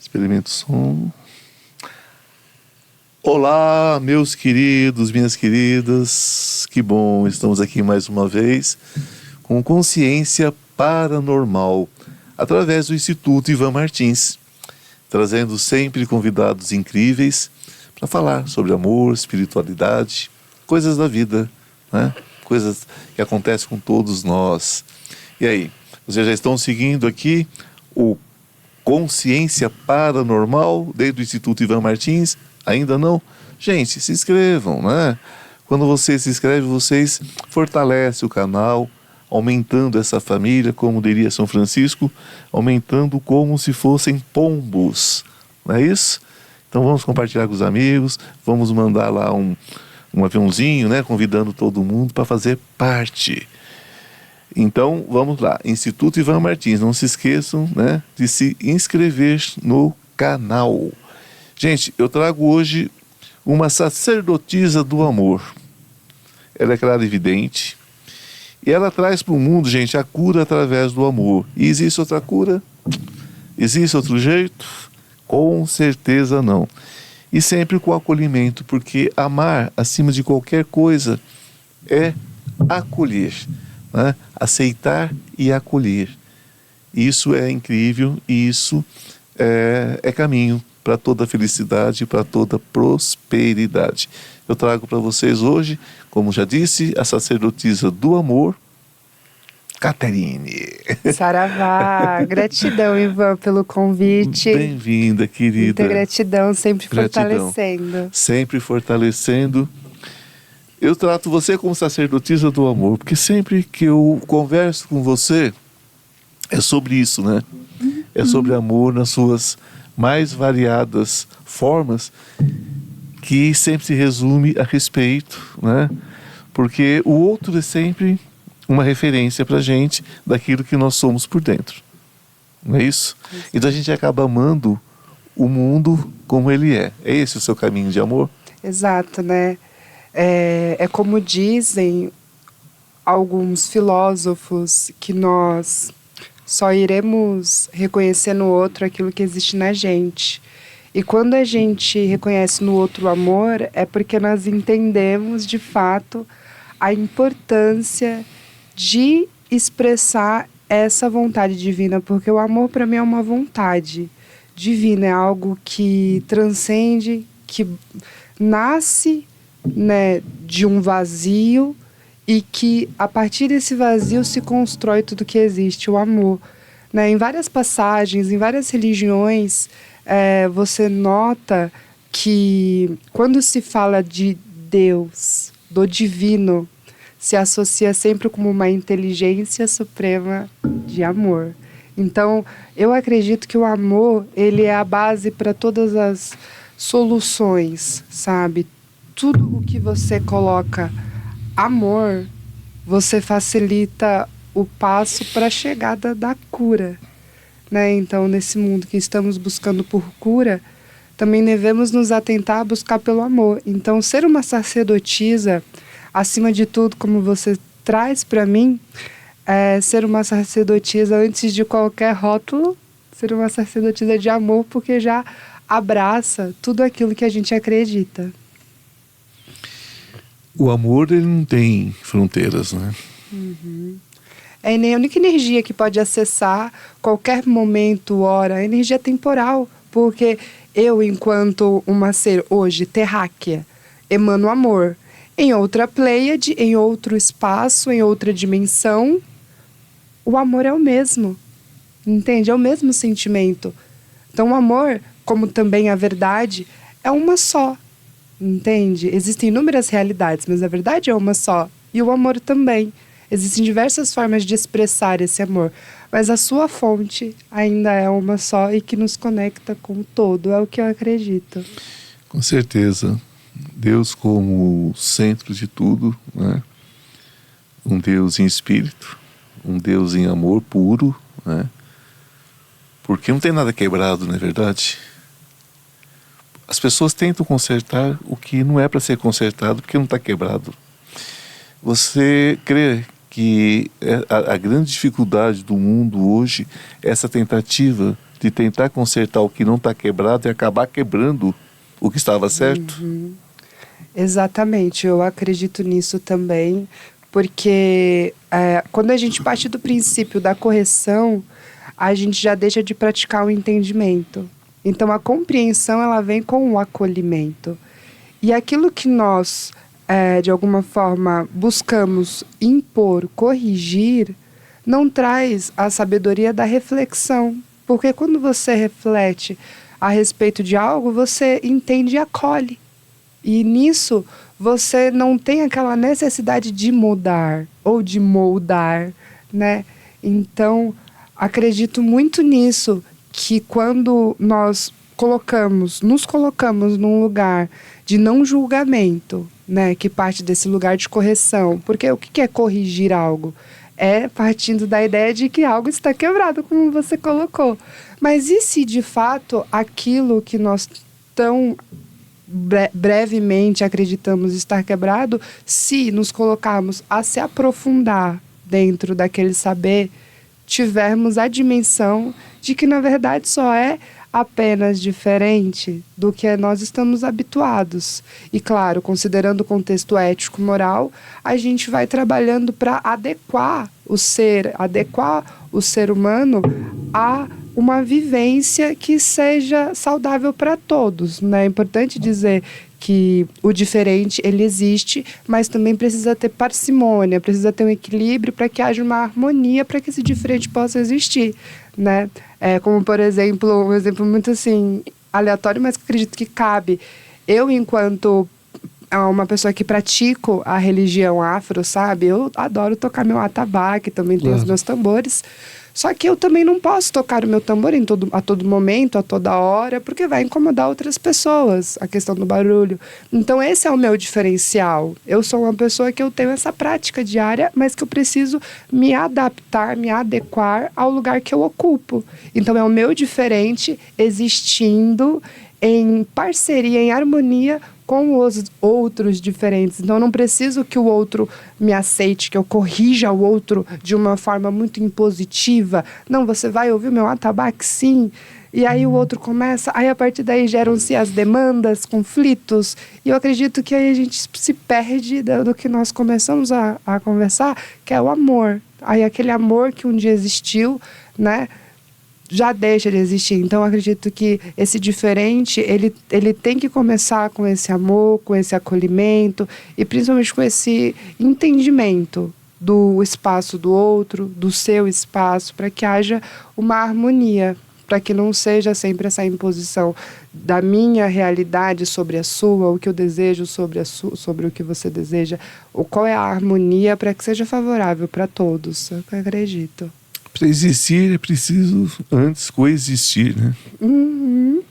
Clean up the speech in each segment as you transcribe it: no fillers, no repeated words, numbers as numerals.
Experimento o som. Olá, meus queridos, minhas queridas. Que bom, estamos aqui mais uma vez com Consciência Paranormal, através do Instituto Ivan Martins, trazendo sempre convidados incríveis para falar sobre amor, espiritualidade, coisas da vida, né? Coisas que acontecem com todos nós. E aí, vocês já estão seguindo aqui o Consciência Paranormal desde o Instituto Ivan Martins? Ainda não? Gente, se inscrevam, né? Quando você se inscreve, vocês fortalecem o canal, aumentando essa família, como diria São Francisco, aumentando como se fossem pombos, não é isso? Então vamos compartilhar com os amigos, vamos mandar lá um aviãozinho, né, convidando todo mundo para fazer parte. Então vamos lá, Instituto Ivan Martins, não se esqueçam, né, de se inscrever no canal. Gente, eu trago hoje uma sacerdotisa do amor. Ela é clarividente e ela traz para o mundo, gente, a cura através do amor. E existe outra cura? Existe outro jeito? Com certeza não. E sempre com acolhimento, porque amar acima de qualquer coisa é acolher, né? Aceitar e acolher. Isso é incrível e isso é caminho para toda felicidade, para toda prosperidade. Eu trago para vocês hoje, como já disse, a sacerdotisa do amor, Caterine. Saravá, gratidão, Ivan, pelo convite. Bem-vinda, querida. Muita gratidão, sempre Gratidão. fortalecendo. Sempre fortalecendo. Eu trato você como sacerdotisa do amor, porque sempre que eu converso com você, é sobre isso, né? É sobre amor nas suas mais variadas formas, que sempre se resume a respeito, né? Porque o outro é sempre uma referência para a gente daquilo que nós somos por dentro, não é isso? Então a gente acaba amando o mundo como ele é. É esse o seu caminho de amor? Exato, né? É como dizem alguns filósofos, que nós só iremos reconhecer no outro aquilo que existe na gente. E quando a gente reconhece no outro o amor, é porque nós entendemos de fato a importância de expressar essa vontade divina, porque o amor para mim é uma vontade divina, é algo que transcende, que nasce, né, de um vazio, e que a partir desse vazio se constrói tudo que existe, o amor. Né? Em várias passagens, em várias religiões, você nota que quando se fala de Deus, do divino, se associa sempre como uma inteligência suprema de amor. Então, eu acredito que o amor, ele é a base para todas as soluções, sabe? Tudo o que você coloca amor, você facilita o passo para a chegada da cura, né? Então, nesse mundo que estamos buscando por cura, também devemos nos atentar a buscar pelo amor. Então, ser uma sacerdotisa, acima de tudo, como você traz para mim, é ser uma sacerdotisa antes de qualquer rótulo, ser uma sacerdotisa de amor, porque já abraça tudo aquilo que a gente acredita. O amor, ele não tem fronteiras, né? É a única energia que pode acessar qualquer momento, hora, energia temporal, porque eu, enquanto uma ser hoje terráquea, emano amor. Em outra Pleiade, em outro espaço, em outra dimensão, o amor é o mesmo, entende? É o mesmo sentimento. Então o amor, como também a verdade, é uma só, entende? Existem inúmeras realidades, mas a verdade é uma só. E o amor também. Existem diversas formas de expressar esse amor, mas a sua fonte ainda é uma só e que nos conecta com o todo, é o que eu acredito. Com certeza. Deus como centro de tudo, né? Um Deus em espírito, um Deus em amor puro, né? Porque não tem nada quebrado, não é verdade? As pessoas tentam consertar o que não é para ser consertado porque não está quebrado. Você crê que a grande dificuldade do mundo hoje é essa tentativa de tentar consertar o que não está quebrado e acabar quebrando o que estava certo? Exatamente, eu acredito nisso também, porque quando a gente parte do princípio da correção, a gente já deixa de praticar o entendimento. Então, a compreensão, ela vem com o acolhimento. E aquilo que nós, de alguma forma, buscamos impor, corrigir, não traz a sabedoria da reflexão. Porque quando você reflete a respeito de algo, você entende e acolhe. E nisso, você não tem aquela necessidade de mudar ou de moldar, né? Então, acredito muito nisso, que quando nós nos colocamos num lugar de não julgamento, né, que parte desse lugar de correção. Porque o que é corrigir algo? É partindo da ideia de que algo está quebrado, como você colocou. Mas e se, de fato, aquilo que nós tão brevemente acreditamos estar quebrado, se nos colocarmos a se aprofundar dentro daquele saber, tivermos a dimensão de que, na verdade, só é apenas diferente do que nós estamos habituados. E, claro, considerando o contexto ético-moral, a gente vai trabalhando para adequar o ser humano a uma vivência que seja saudável para todos, né? É importante dizer que o diferente, ele existe, mas também precisa ter parcimônia, precisa ter um equilíbrio para que haja uma harmonia para que esse diferente possa existir, né? Como, por exemplo, um exemplo muito assim, aleatório, mas que acredito que cabe. Eu, enquanto uma pessoa que pratico a religião afro, sabe? Eu adoro tocar meu atabaque, também tenho os meus tambores. Só que eu também não posso tocar o meu tambor a todo momento, a toda hora, porque vai incomodar outras pessoas, a questão do barulho. Então, esse é o meu diferencial. Eu sou uma pessoa que eu tenho essa prática diária, mas que eu preciso me adaptar, me adequar ao lugar que eu ocupo. Então, é o meu diferente existindo em parceria, em harmonia com os outros diferentes. Então, eu não preciso que o outro me aceite, que eu corrija o outro de uma forma muito impositiva. Não, você vai ouvir o meu atabaque, sim. E aí o outro começa, aí a partir daí geram-se as demandas, conflitos. E eu acredito que aí a gente se perde do que nós começamos a conversar, que é o amor. Aí aquele amor que um dia existiu, né, já deixa de existir. Então, eu acredito que esse diferente, ele tem que começar com esse amor, com esse acolhimento e principalmente com esse entendimento do espaço do outro, do seu espaço, para que haja uma harmonia, para que não seja sempre essa imposição da minha realidade sobre a sua, o que eu desejo sobre o que você deseja, ou qual é a harmonia para que seja favorável para todos. Eu acredito. Para existir é preciso antes coexistir, né? Uhum.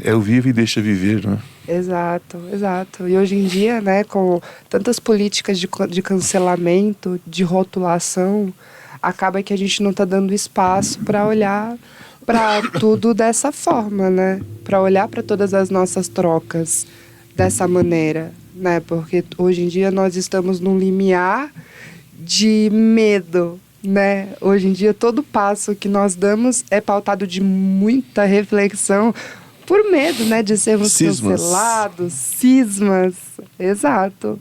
É o vive e deixa viver, né? Exato, exato. E hoje em dia, né, com tantas políticas de cancelamento, de rotulação, acaba que a gente não está dando espaço para olhar para tudo dessa forma, né? Para olhar para todas as nossas trocas dessa maneira, né? Porque hoje em dia nós estamos num limiar de medo, né? Hoje em dia todo passo que nós damos é pautado de muita reflexão por medo, né, de sermos cancelados, cismas. Exato.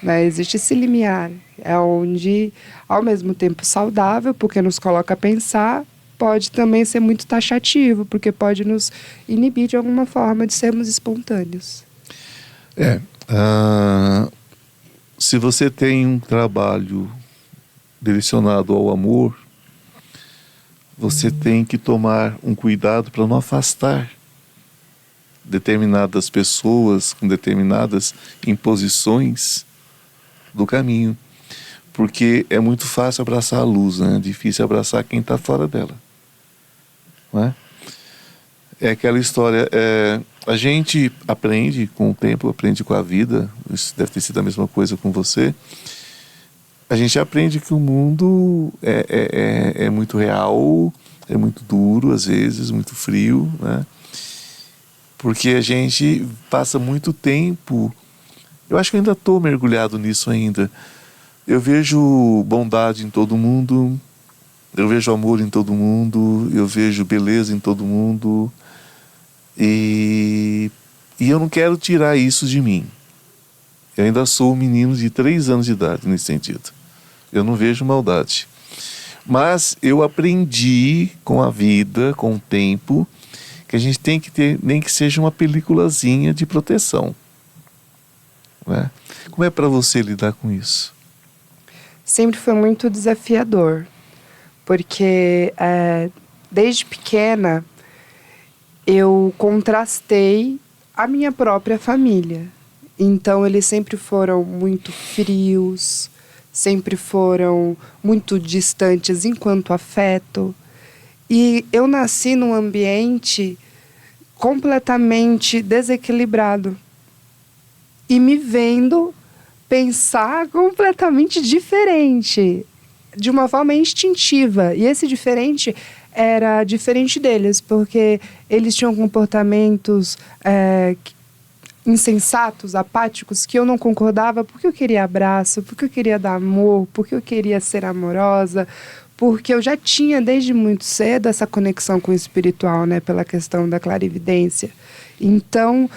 Né? Existe esse limiar, é onde, ao mesmo tempo saudável, porque nos coloca a pensar, pode também ser muito taxativo, porque pode nos inibir de alguma forma de sermos espontâneos. Se você tem um trabalho direcionado ao amor, você tem que tomar um cuidado para não afastar determinadas pessoas com determinadas imposições do caminho, porque é muito fácil abraçar a luz, né? É difícil abraçar quem está fora dela, não é? É aquela história, a gente aprende com o tempo, aprende com a vida, isso deve ter sido a mesma coisa com você. A gente aprende que o mundo é muito real, é muito duro às vezes, muito frio, né? Porque a gente passa muito tempo, eu acho que eu ainda estou mergulhado nisso ainda. Eu vejo bondade em todo mundo, Eu vejo amor em todo mundo, eu vejo beleza em todo mundo. E eu não quero tirar isso de mim. Eu ainda sou um menino de 3 anos de idade nesse sentido. Eu não vejo maldade. Mas eu aprendi com a vida, com o tempo, que a gente tem que ter, nem que seja uma peliculazinha de proteção. Né? Como é para você lidar com isso? Sempre foi muito desafiador, porque desde pequena eu contrastei a minha própria família. Então eles sempre foram muito frios, sempre foram muito distantes enquanto afeto. E eu nasci num ambiente completamente desequilibrado. E me vendo pensar completamente diferente, de uma forma instintiva. E esse diferente era diferente deles, porque eles tinham comportamentos insensatos, apáticos, que eu não concordava, porque eu queria abraço, porque eu queria dar amor, porque eu queria ser amorosa, porque eu já tinha desde muito cedo essa conexão com o espiritual, né, pela questão da clarividência. Então,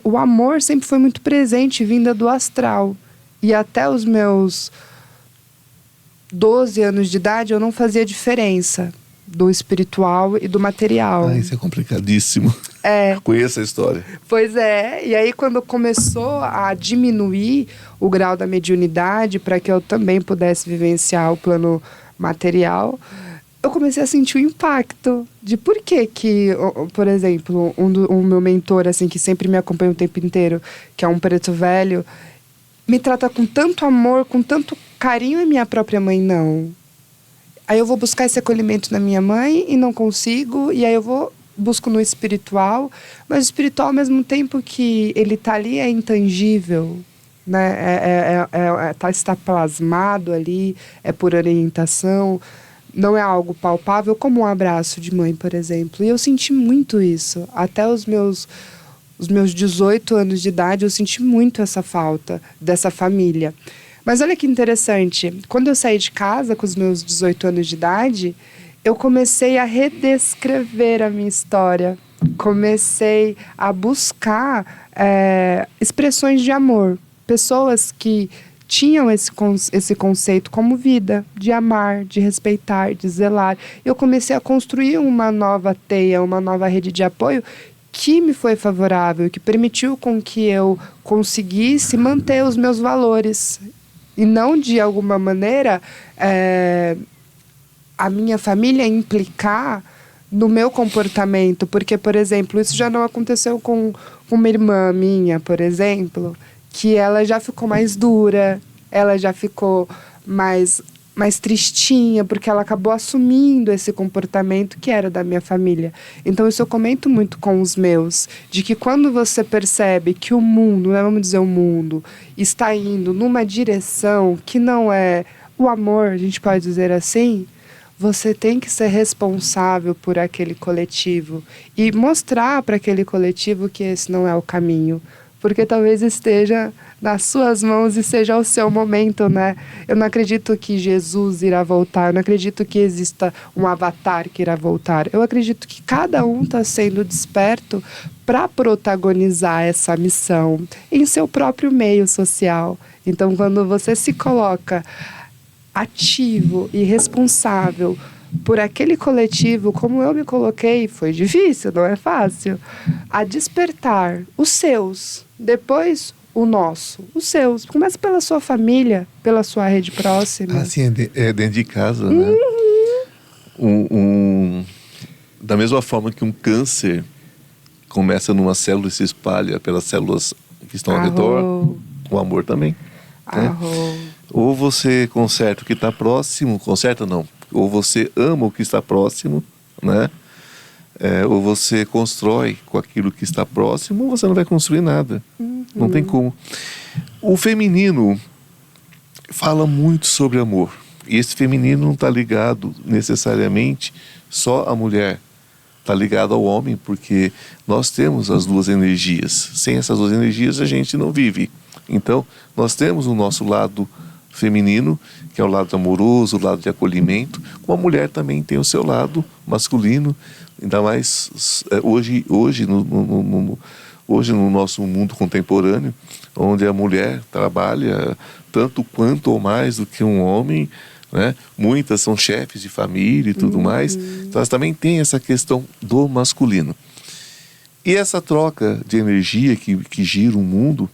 o amor sempre foi muito presente, vinda do astral. E até os meus 12 anos de idade, eu não fazia diferença do espiritual e do material. Isso é complicadíssimo. Conheço a história. Pois é. E aí, quando começou a diminuir o grau da mediunidade, para que eu também pudesse vivenciar o plano material, eu comecei a sentir o impacto de por que, por exemplo, um meu mentor, assim, que sempre me acompanha o tempo inteiro, que é um preto velho, me trata com tanto amor, com tanto carinho, e minha própria mãe não. Aí eu vou buscar esse acolhimento na minha mãe e não consigo, e aí eu busco no espiritual, mas o espiritual, ao mesmo tempo que ele está ali, é intangível, né? Está plasmado ali, é por orientação, não é algo palpável, como um abraço de mãe, por exemplo. E eu senti muito isso. Até os meus 18 anos de idade, eu senti muito essa falta dessa família. Mas olha que interessante, quando eu saí de casa com os meus 18 anos de idade, eu comecei a redescrever a minha história. Comecei a buscar expressões de amor. Pessoas que tinham esse conceito como vida, de amar, de respeitar, de zelar. Eu comecei a construir uma nova teia, uma nova rede de apoio que me foi favorável, que permitiu com que eu conseguisse manter os meus valores. E não, de alguma maneira, a minha família implicar no meu comportamento. Porque, por exemplo, isso já não aconteceu com uma irmã minha, por exemplo, que ela já ficou mais dura, ela já ficou mais tristinha, porque ela acabou assumindo esse comportamento que era da minha família. Então, isso eu comento muito com os meus, de que quando você percebe que o mundo, né, vamos dizer o mundo, está indo numa direção que não é o amor, a gente pode dizer assim, você tem que ser responsável por aquele coletivo e mostrar para aquele coletivo que esse não é o caminho. Porque talvez esteja nas suas mãos e seja o seu momento, né? Eu não acredito que Jesus irá voltar, eu não acredito que exista um avatar que irá voltar. Eu acredito que cada um está sendo desperto para protagonizar essa missão em seu próprio meio social. Então, quando você se coloca ativo e responsável por aquele coletivo, como eu me coloquei, foi difícil, não é fácil, a despertar os seus, depois o nosso, os seus. Começa pela sua família, pela sua rede próxima. Assim, dentro de casa, né? Da mesma forma que um câncer começa numa célula e se espalha pelas células que estão ao redor, o amor também. Né? Ou você conserta o que está próximo, conserta não, ou você ama o que está próximo, né? Ou você constrói com aquilo que está próximo, ou você não vai construir nada. Não tem como. O feminino fala muito sobre amor. E esse feminino não está ligado necessariamente só à mulher. Está ligado ao homem, porque nós temos as duas energias. Sem essas duas energias a gente não vive. Então, nós temos o nosso lado feminino, que é o lado amoroso, o lado de acolhimento, como a mulher também tem o seu lado masculino, ainda mais hoje no nosso mundo contemporâneo, onde a mulher trabalha tanto quanto ou mais do que um homem, né? Muitas são chefes de família e tudo mais, então elas também têm essa questão do masculino. E essa troca de energia que gira o mundo,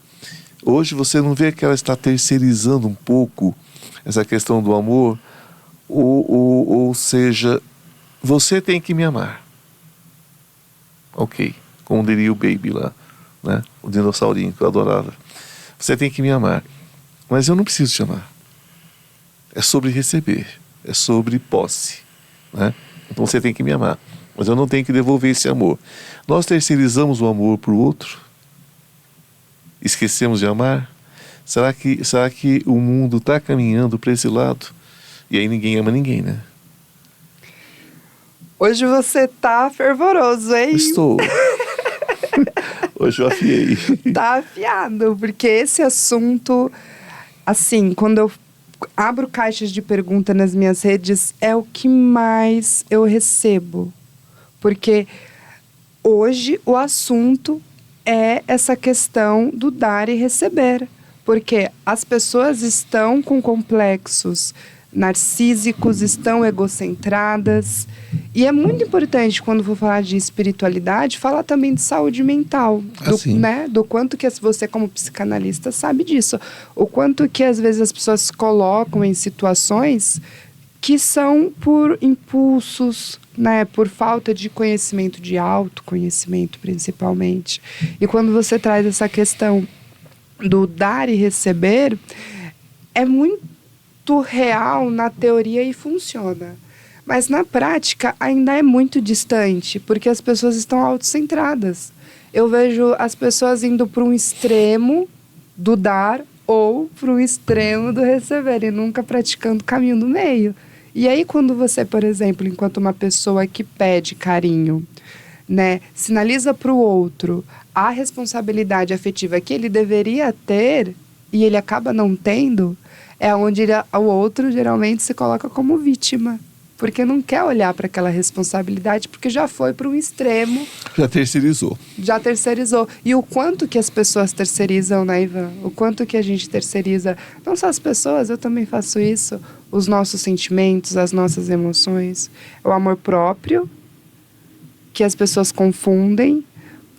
hoje você não vê que ela está terceirizando um pouco essa questão do amor, ou seja, você tem que me amar. Ok, como diria o Baby lá, né? O dinossaurinho que eu adorava. Você tem que me amar, mas eu não preciso te amar. É sobre receber, é sobre posse, né? Então você tem que me amar, mas eu não tenho que devolver esse amor. Nós terceirizamos o amor para o outro? Esquecemos de amar? Será que o mundo está caminhando para esse lado? E aí ninguém ama ninguém, né? Hoje você tá fervoroso, hein? Estou. Hoje eu afiei. Tá afiado, porque esse assunto, assim, quando eu abro caixas de pergunta nas minhas redes, é o que mais eu recebo. Porque hoje o assunto é essa questão do dar e receber. Porque as pessoas estão com complexos narcísicos, estão egocentradas. E é muito importante, quando for falar de espiritualidade, falar também de saúde mental. Do quanto que você, como psicanalista, sabe disso. O quanto que, às vezes, as pessoas se colocam em situações que são por impulsos, né? Por falta de conhecimento, de autoconhecimento, principalmente. E quando você traz essa questão do dar e receber, é muito real na teoria e funciona. Mas na prática ainda é muito distante, porque as pessoas estão autocentradas. Eu vejo as pessoas indo para um extremo do dar ou para um extremo do receber, e nunca praticando o caminho do meio. E aí, quando você, por exemplo, enquanto uma pessoa que pede carinho, né, sinaliza para o outro a responsabilidade afetiva que ele deveria ter e ele acaba não tendo, é onde o outro geralmente se coloca como vítima, porque não quer olhar para aquela responsabilidade, porque já foi para um extremo. Já terceirizou. E o quanto que as pessoas terceirizam, né, Ivan? O quanto que a gente terceiriza, não só as pessoas, eu também faço isso, os nossos sentimentos, as nossas emoções, o amor próprio, que as pessoas confundem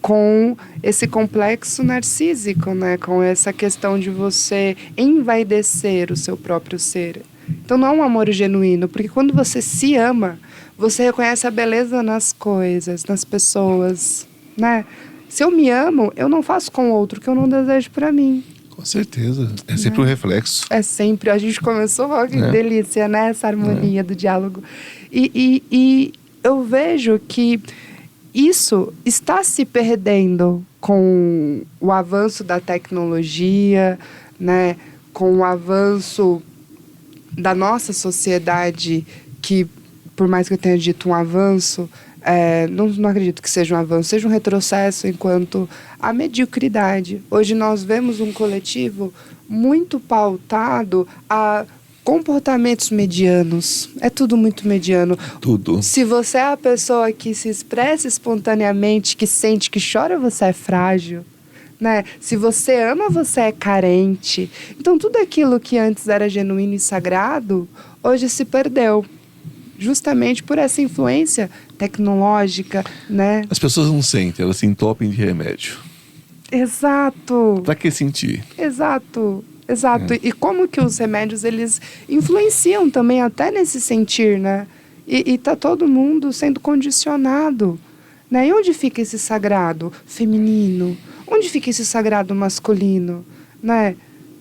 com esse complexo narcísico, né? Com essa questão de você envaidecer o seu próprio ser. Então não é um amor genuíno, porque quando você se ama, você reconhece a beleza nas coisas, nas pessoas, né? Se eu me amo, eu não faço com o outro o que eu não desejo para mim. Com certeza, é sempre um reflexo. É sempre, a gente começou, olha que delícia, né? Essa harmonia do diálogo. E eu vejo que isso está se perdendo com o avanço da tecnologia, né? Com o avanço da nossa sociedade, que, por mais que eu tenha dito um avanço, não acredito que seja um avanço, seja um retrocesso enquanto a mediocridade. Hoje nós vemos um coletivo muito pautado a comportamentos medianos. É tudo muito mediano. Tudo. Se você é a pessoa que se expressa espontaneamente, que sente, que chora, você é frágil, né? Se você ama, você é carente. Então, tudo aquilo que antes era genuíno e sagrado, hoje se perdeu. Justamente por essa influência tecnológica, né? As pessoas não sentem, elas se entopem de remédio. Exato. Pra que sentir? Exato. E como que os remédios, eles influenciam também até nesse sentir, né? E tá todo mundo sendo condicionado, né? E onde fica esse sagrado feminino? Onde fica esse sagrado masculino, né?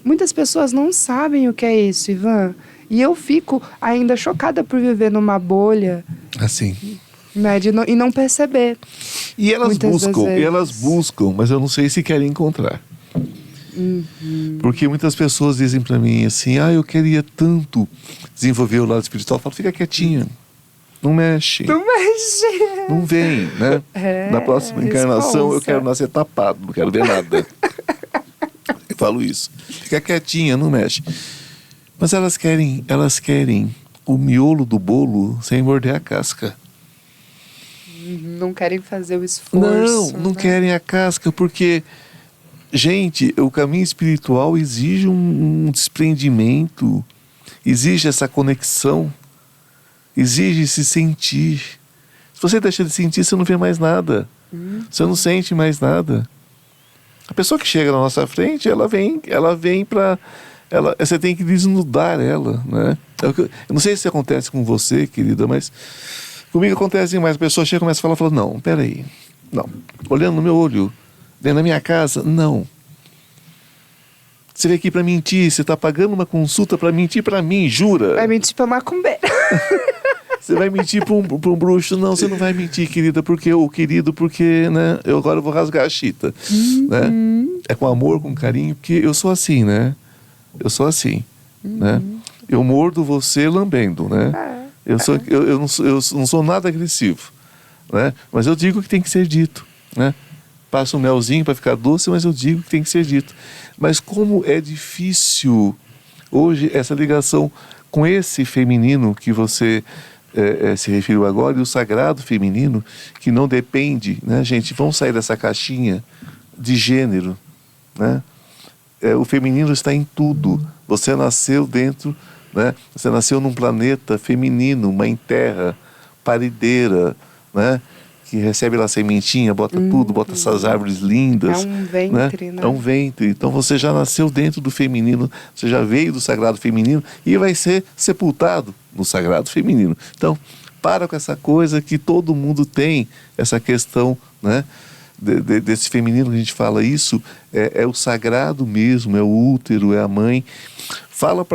Muitas pessoas não sabem o que é isso, Ivan. E eu fico ainda chocada por viver numa bolha. Assim. Né? E não perceber. E elas buscam, mas eu não sei se querem encontrar. Porque muitas pessoas dizem para mim assim, eu queria tanto desenvolver o lado espiritual. Eu falo, fica quietinha, não mexe. Não vem, né? Na próxima encarnação eu quero nascer tapado, não quero ver nada. Eu falo isso, fica quietinha, não mexe. Mas elas querem o miolo do bolo sem morder a casca. Não querem fazer o esforço. Não né? querem a casca, porque, gente, o caminho espiritual exige um desprendimento, exige essa conexão, exige se sentir. Se você deixa de sentir, você não vê mais nada. Você não sente mais nada. A pessoa que chega na nossa frente, ela vem para... Você tem que desnudar ela, né? Eu não sei se acontece com você, querida, mas comigo acontece mais. A pessoa chega e começa a falar, não, peraí, não. Olhando no meu olho, dentro da minha casa, não. Você veio aqui para mentir, você está pagando uma consulta para mentir para mim, jura? Vai mentir pra macumbeira. Você vai mentir para um bruxo? Não, você não vai mentir, querida, porque né, eu agora vou rasgar a chita, né? É com amor, com carinho, porque eu sou assim, né? Eu sou assim, né? Eu mordo você lambendo, né? Eu não sou nada agressivo, né? Mas eu digo que tem que ser dito, né? Passo um melzinho para ficar doce, mas eu digo que tem que ser dito. Mas como é difícil hoje essa ligação com esse feminino que você se referiu agora, e o sagrado feminino, que não depende, né, gente? Vamos sair dessa caixinha de gênero, né? O feminino está em tudo. Você nasceu dentro, né? Você nasceu num planeta feminino, mãe terra, parideira, né? Que recebe lá a sementinha, bota tudo, bota essas árvores lindas. É um ventre, né? É um ventre. Então você já nasceu dentro do feminino, você já veio do sagrado feminino e vai ser sepultado no sagrado feminino. Então, para com essa coisa que todo mundo tem, essa questão, né? Desse feminino que a gente fala, isso é o sagrado mesmo, é o útero, é a mãe. Fala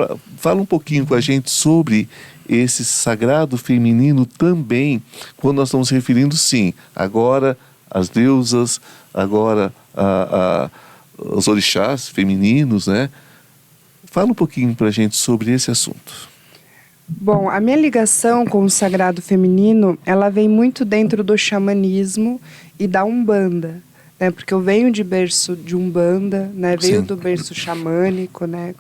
um pouquinho com a gente sobre esse sagrado feminino também, quando nós estamos se referindo, sim, agora às deusas, agora aos orixás femininos, né? Fala um pouquinho para a gente sobre esse assunto. Bom, a minha ligação com o sagrado feminino, ela vem muito dentro do xamanismo e da Umbanda, né? Porque eu venho de berço de Umbanda, né? Veio do berço xamânico, né?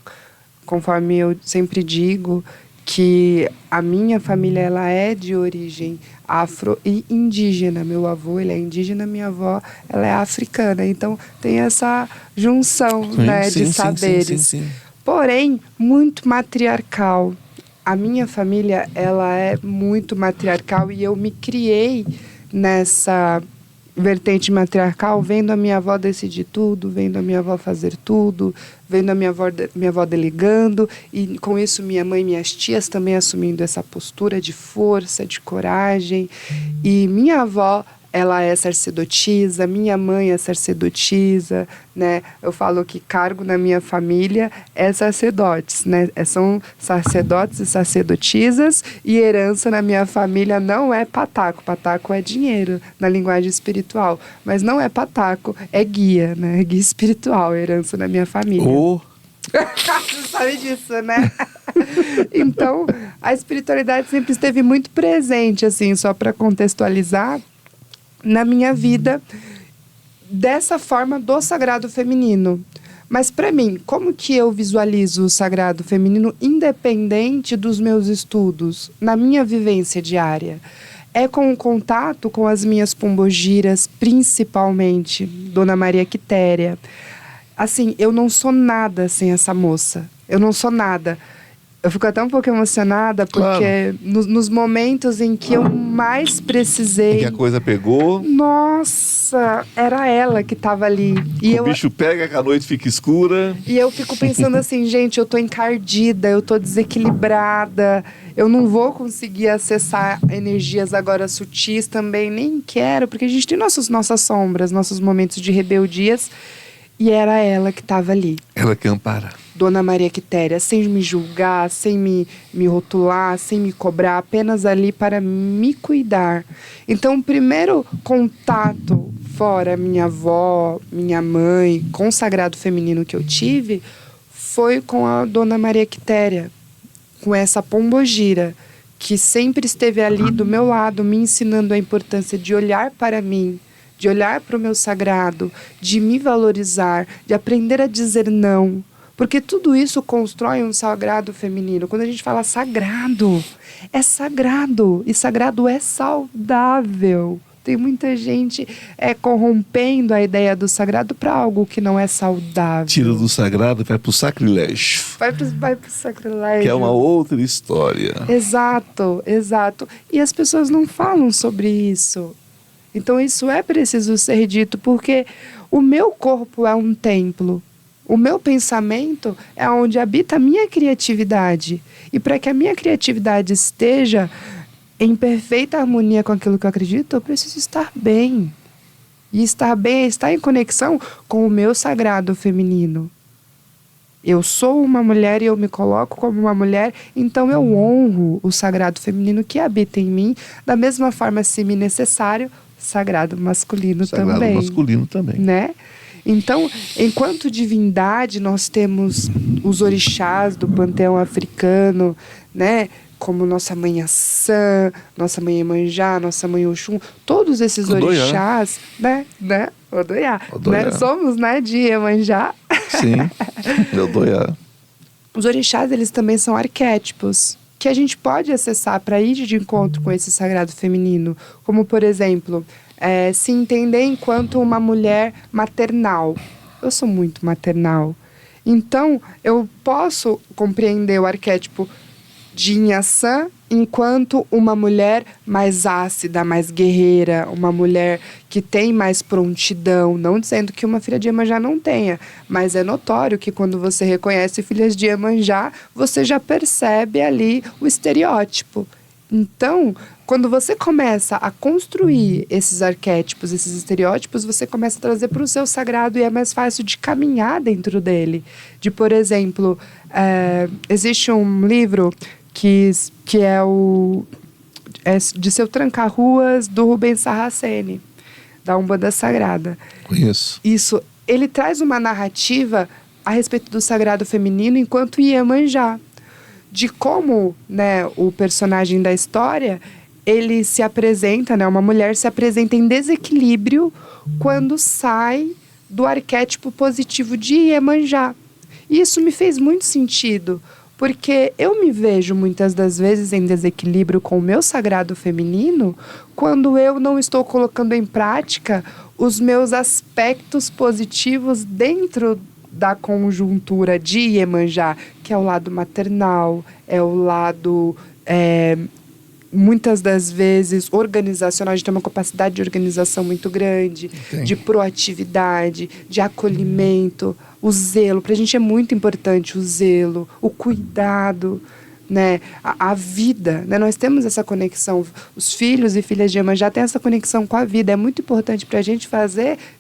Conforme eu sempre digo, que a minha família, ela é de origem afro e indígena. Meu avô, ele é indígena, minha avó, ela é africana. Então, tem essa junção, né, de saberes. Sim. Porém, muito matriarcal. A minha família, ela é muito matriarcal e eu me criei nessa vertente matriarcal, vendo a minha avó decidir tudo, vendo a minha avó fazer tudo, vendo a minha avó delegando, e com isso minha mãe e minhas tias também assumindo essa postura de força, de coragem. E minha avó, ela é sacerdotisa, minha mãe é sacerdotisa, né? Eu falo que cargo na minha família é sacerdotes, né? São sacerdotes e sacerdotisas, e herança na minha família não é pataco. Pataco é dinheiro na linguagem espiritual, mas não é pataco, é guia, né? Guia espiritual, herança na minha família. Você sabe disso, né? Então, a espiritualidade sempre esteve muito presente, assim, só para contextualizar, na minha vida, dessa forma do sagrado feminino. Mas para mim, como que eu visualizo o sagrado feminino independente dos meus estudos, na minha vivência diária? É com o contato com as minhas pombogiras, principalmente Dona Maria Quitéria. Assim, eu não sou nada sem essa moça. Eu não sou nada. Eu fico até um pouco emocionada, porque nos momentos em que eu mais precisei... Em que a coisa pegou... Nossa, era ela que estava ali. E o bicho pega, que a noite fica escura. E eu fico pensando assim, gente, eu tô encardida, eu tô desequilibrada, eu não vou conseguir acessar energias agora sutis também, nem quero, porque a gente tem nossas sombras, nossos momentos de rebeldias, e era ela que estava ali. Ela que ampara. Dona Maria Quitéria, sem me julgar, sem me rotular, sem me cobrar, apenas ali para me cuidar. Então, o primeiro contato, fora minha avó, minha mãe, com o sagrado feminino que eu tive, foi com a Dona Maria Quitéria, com essa pombogira, que sempre esteve ali do meu lado, me ensinando a importância de olhar para mim, de olhar para o meu sagrado, de me valorizar, de aprender a dizer não. Porque tudo isso constrói um sagrado feminino. Quando a gente fala sagrado, é sagrado. E sagrado é saudável. Tem muita gente corrompendo a ideia do sagrado para algo que não é saudável. Tira do sagrado e vai pro sacrilégio. Vai pro sacrilégio. Que é uma outra história. Exato, exato. E as pessoas não falam sobre isso. Então isso é preciso ser dito, porque o meu corpo é um templo. O meu pensamento é onde habita a minha criatividade. E para que a minha criatividade esteja em perfeita harmonia com aquilo que eu acredito, eu preciso estar bem. E estar bem é estar em conexão com o meu sagrado feminino. Eu sou uma mulher e eu me coloco como uma mulher, então eu honro o sagrado feminino que habita em mim, da mesma forma, se me necessário, sagrado masculino também. Sagrado masculino também. Né? Então, enquanto divindade, nós temos os orixás do panteão africano, né? Como nossa mãe Assã, nossa mãe Iemanjá, nossa mãe Oxum, todos esses Odoiá. orixás, né? Odoiá. Né? Somos, né, de Iemanjá. Sim, Odoiá. Os orixás, eles também são arquétipos que a gente pode acessar para ir de encontro com esse sagrado feminino. Como, por exemplo, se entender enquanto uma mulher maternal. Eu sou muito maternal. Então, eu posso compreender o arquétipo de Inhaçã enquanto uma mulher mais ácida, mais guerreira, uma mulher que tem mais prontidão, não dizendo que uma filha de Iemanjá não tenha, mas é notório que quando você reconhece filhas de Iemanjá, você já percebe ali o estereótipo. Então, quando você começa a construir esses arquétipos, esses estereótipos, você começa a trazer para o seu sagrado e é mais fácil de caminhar dentro dele. De, por exemplo, existe um livro que é de Seu Tranca-Ruas, do Rubens Saraceni, da Umbanda Sagrada. Conheço. Isso, ele traz uma narrativa a respeito do sagrado feminino enquanto Iemanjá. De como, né, o personagem da história, ele se apresenta, né, uma mulher se apresenta em desequilíbrio quando sai do arquétipo positivo de Iemanjá. E isso me fez muito sentido, porque eu me vejo muitas das vezes em desequilíbrio com o meu sagrado feminino quando eu não estou colocando em prática os meus aspectos positivos dentro da conjuntura de Iemanjá, que é o lado maternal, é o lado, muitas das vezes, organizacional. A gente tem uma capacidade de organização muito grande, de proatividade, de acolhimento, o zelo. Para a gente é muito importante o zelo, o cuidado, né? A vida, né? Nós temos essa conexão, os filhos e filhas de Iemanjá têm essa conexão com a vida, é muito importante para a gente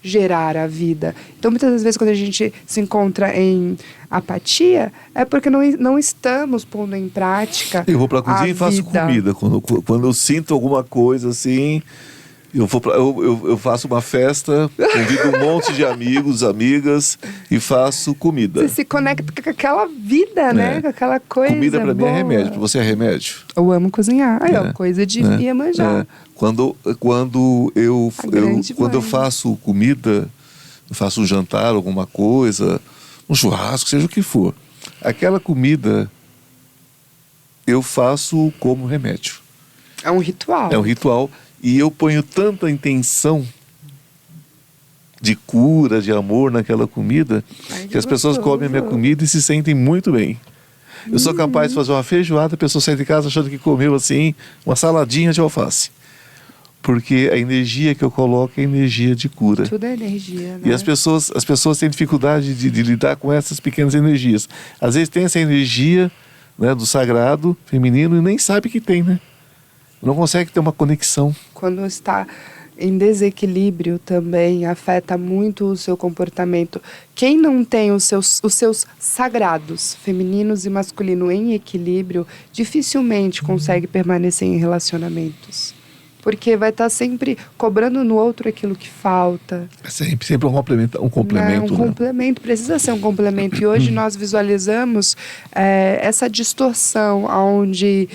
gerar a vida. Então, muitas das vezes, quando a gente se encontra em apatia, é porque não estamos pondo em prática. Eu vou para a cozinha e faço comida. Quando eu sinto alguma coisa assim, eu faço uma festa, convido um monte de amigos, amigas e faço comida. Você se conecta com aquela vida, né? Com aquela coisa. Comida para mim é remédio. Para você é remédio? Eu amo cozinhar. É coisa de Iemanjá. Quando eu faço comida, eu faço um jantar, alguma coisa, um churrasco, seja o que for. Aquela comida eu faço como remédio. É um ritual. É um ritual. E eu ponho tanta intenção de cura, de amor naquela comida, que as pessoas comem a minha comida e se sentem muito bem. Eu sou capaz de fazer uma feijoada, a pessoa sai de casa achando que comeu assim, uma saladinha de alface. Porque a energia que eu coloco é energia de cura. Tudo é energia, né? E as pessoas têm dificuldade de lidar com essas pequenas energias. Às vezes tem essa energia, né, do sagrado feminino e nem sabe que tem, né? Não consegue ter uma conexão. Quando está em desequilíbrio também afeta muito o seu comportamento. Quem não tem os seus sagrados, femininos e masculinos, em equilíbrio, dificilmente consegue permanecer em relacionamentos. Porque vai estar sempre cobrando no outro aquilo que falta. Sempre um complemento. Um complemento, precisa ser um complemento. E hoje nós visualizamos essa distorção, onde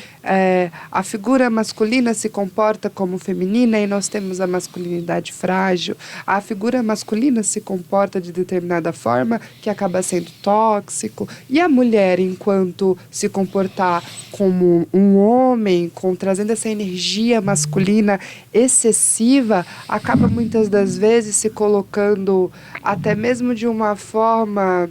a figura masculina se comporta como feminina e nós temos a masculinidade frágil. A figura masculina se comporta de determinada forma que acaba sendo tóxico. E a mulher, enquanto se comportar como um homem, trazendo essa energia masculina excessiva, acaba muitas das vezes se colocando até mesmo de uma forma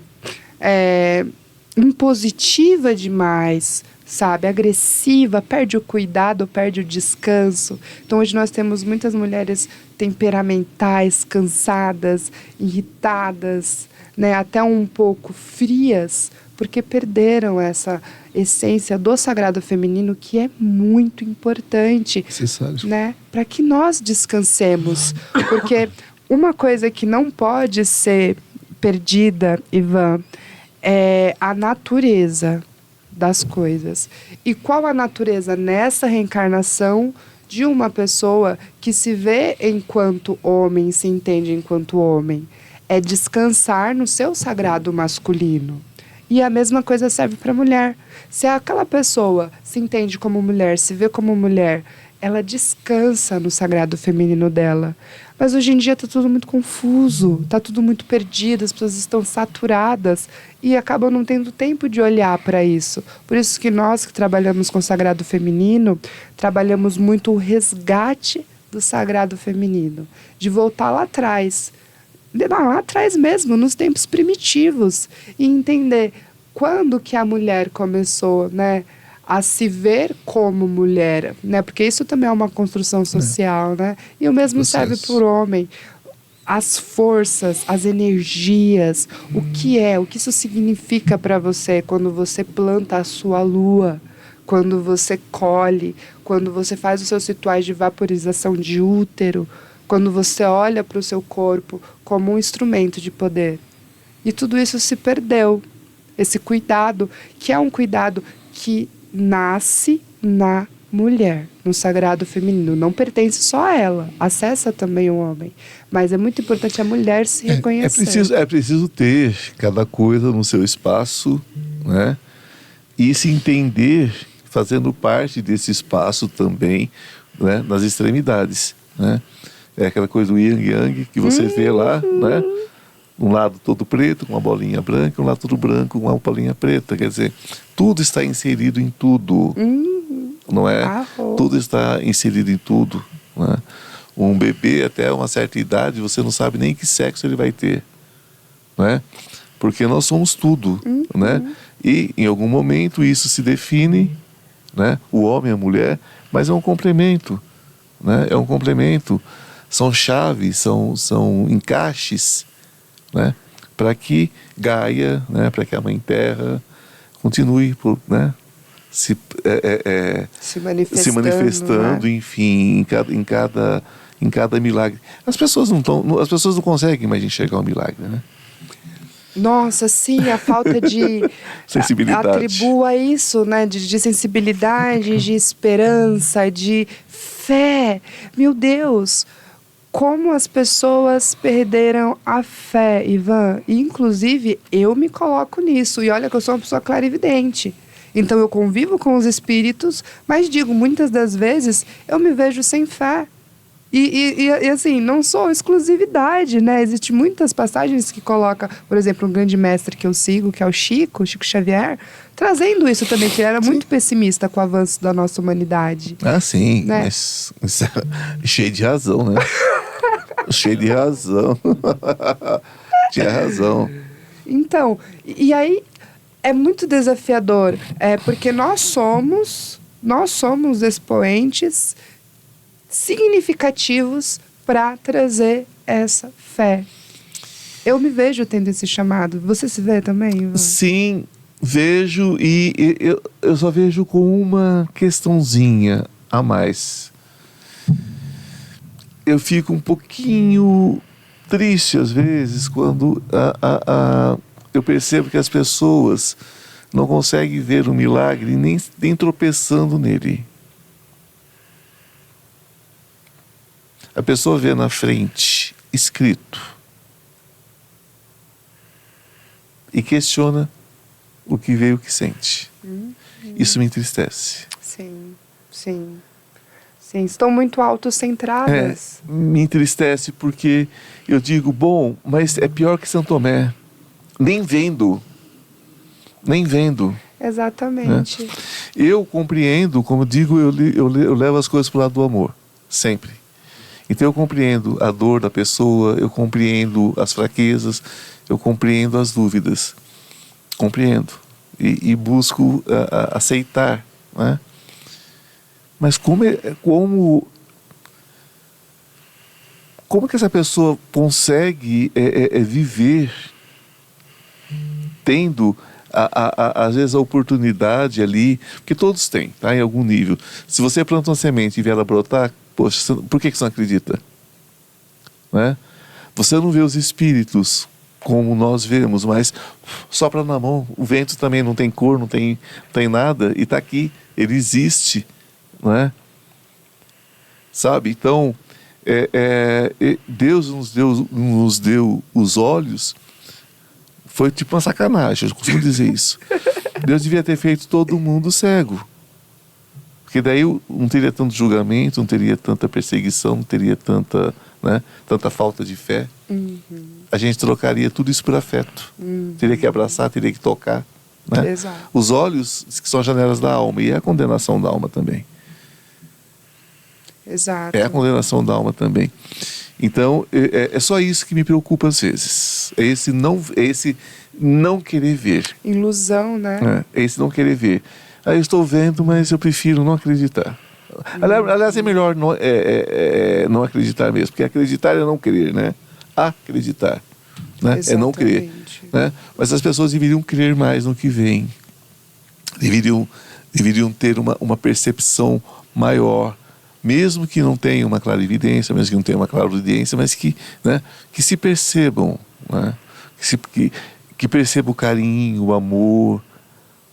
impositiva demais, sabe? Agressiva, perde o cuidado, perde o descanso. Então hoje nós temos muitas mulheres temperamentais, cansadas, irritadas, né? Até um pouco frias, porque perderam essa essência do sagrado feminino, que é muito importante, né? Para que nós descansemos. Porque uma coisa que não pode ser perdida, Ivan, é a natureza das coisas. E qual a natureza nessa reencarnação de uma pessoa que se vê enquanto homem, se entende enquanto homem? É descansar no seu sagrado masculino. E a mesma coisa serve para a mulher. Se aquela pessoa se entende como mulher, se vê como mulher, ela descansa no sagrado feminino dela. Mas hoje em dia está tudo muito confuso, está tudo muito perdido, as pessoas estão saturadas e acabam não tendo tempo de olhar para isso. Por isso que nós que trabalhamos com o sagrado feminino, trabalhamos muito o resgate do sagrado feminino, de voltar lá atrás, lá atrás mesmo, nos tempos primitivos, e entender quando que a mulher começou, né, a se ver como mulher, né? Porque isso também é uma construção social, né? E o mesmo serve para o homem. As forças, as energias, o que isso significa para você quando você planta a sua lua, quando você colhe, quando você faz os seus rituais de vaporização de útero, quando você olha para o seu corpo como um instrumento de poder. E tudo isso se perdeu. Esse cuidado, que é um cuidado que nasce na mulher, no sagrado feminino. Não pertence só a ela, acessa também o homem. Mas é muito importante a mulher se reconhecer. É preciso ter cada coisa no seu espaço, né? E se entender fazendo parte desse espaço também, né? Nas extremidades, né? É aquela coisa do yin yang que você vê lá, né? Um lado todo preto, com uma bolinha branca, um lado todo branco, com uma bolinha preta. Quer dizer, tudo está inserido em tudo, não é? Tudo está inserido em tudo, né? Um bebê até uma certa idade, você não sabe nem que sexo ele vai ter, né? Porque nós somos tudo, né? E em algum momento isso se define, né? O homem e a mulher, mas é um complemento, né? É um complemento. São chaves, são encaixes, né? Para que Gaia, né? Para que a Mãe Terra continue, né? Se manifestando, né? Enfim, em cada milagre. As pessoas não conseguem mais enxergar o milagre, né? Nossa, sim, a falta de sensibilidade. Atribua isso, né? De sensibilidade, de esperança, de fé. Meu Deus! Como as pessoas perderam a fé, Ivan. E, inclusive, eu me coloco nisso. E olha que eu sou uma pessoa clarividente. Então, eu convivo com os espíritos, mas digo, muitas das vezes, eu me vejo sem fé. E assim, não sou exclusividade, né? Existem muitas passagens que coloca, por exemplo, um grande mestre que eu sigo, que é o Chico Xavier, trazendo isso também, que ele era muito pessimista com o avanço da nossa humanidade. Ah, sim, né? Mas cheio de razão, né? Cheio de razão. Tinha razão. Então, e aí é muito desafiador, porque nós somos expoentes significativos para trazer essa fé. Eu me vejo tendo esse chamado. Você se vê também, Ivan? Sim, vejo, e eu só vejo com uma questãozinha a mais. Eu fico um pouquinho triste às vezes quando eu percebo que as pessoas não conseguem ver o milagre nem tropeçando nele. A pessoa vê na frente, escrito, e questiona o que vê e o que sente. Isso me entristece. Sim, sim. Sim, estão muito autocentradas. Me entristece porque eu digo, bom, mas é pior que São Tomé. Nem vendo. Exatamente. Né? Eu compreendo, como digo, eu levo as coisas para o lado do amor, sempre. Então eu compreendo a dor da pessoa, eu compreendo as fraquezas, eu compreendo as dúvidas. Compreendo. E busco aceitar, né? Mas como que essa pessoa consegue viver tendo às vezes a oportunidade ali, porque todos têm, tá, em algum nível. Se você planta uma semente e vê ela brotar, poxa, por que você não acredita? Né? Você não vê os espíritos como nós vemos, mas sopra na mão. O vento também não tem cor, não tem nada, e está aqui, ele existe, não é? Sabe? Então, Deus nos deu os olhos. Foi tipo uma sacanagem, eu costumo dizer isso. Deus devia ter feito todo mundo cego. Porque daí não teria tanto julgamento, não teria tanta perseguição, não teria tanta falta de fé. A gente trocaria tudo isso por afeto. Teria que abraçar, teria que tocar. Né? Exato. Os olhos, que são as janelas da alma, e é a condenação da alma também. Exato. É a condenação da alma também. Então, é só isso que me preocupa às vezes. É esse não querer ver. Ilusão, né? É esse não querer ver. Eu estou vendo, mas eu prefiro não acreditar. Aliás, é melhor não acreditar mesmo, porque acreditar é não querer, né? Acreditar, né? É não crer. Né? Mas as pessoas deveriam crer mais no que vem. Deveriam ter uma percepção maior, mesmo que não tenham uma clarividência, mesmo que não tenham uma clarividência, mas que se percebam, né? Que percebam o carinho, o amor,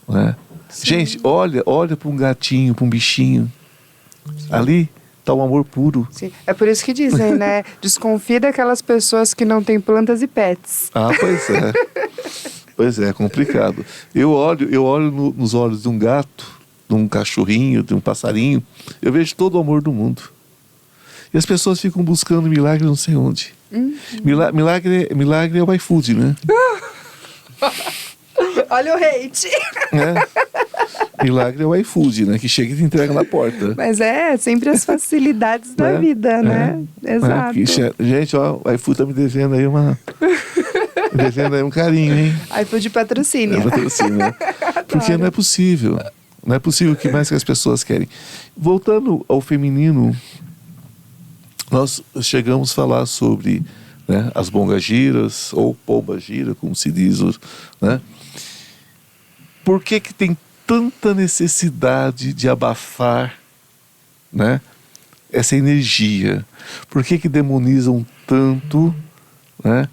né? Gente, olha para um gatinho, para um bichinho. Sim. Ali está o amor puro. Sim. É por isso que dizem, né? Desconfia daquelas pessoas que não têm plantas e pets. Pois é. Pois é complicado. Eu olho nos olhos de um gato, de um cachorrinho, de um passarinho, eu vejo todo o amor do mundo. E as pessoas ficam buscando milagre não sei onde. Milagre é o iFood, né? Olha o hate. Milagre é o iFood, né? Que chega e te entrega na porta. Mas sempre as facilidades da vida, né? Exato. Gente, ó, o iFood tá me devendo aí um carinho, hein? iFood patrocínio. Patrocínio. Porque não é possível. Não é possível. O que mais que as pessoas querem? Voltando ao feminino, nós chegamos a falar sobre, né, as bongagiras, ou pombagira, como se diz, né? Por que tem tanta necessidade de abafar, né, essa energia? Por que demonizam tanto, né?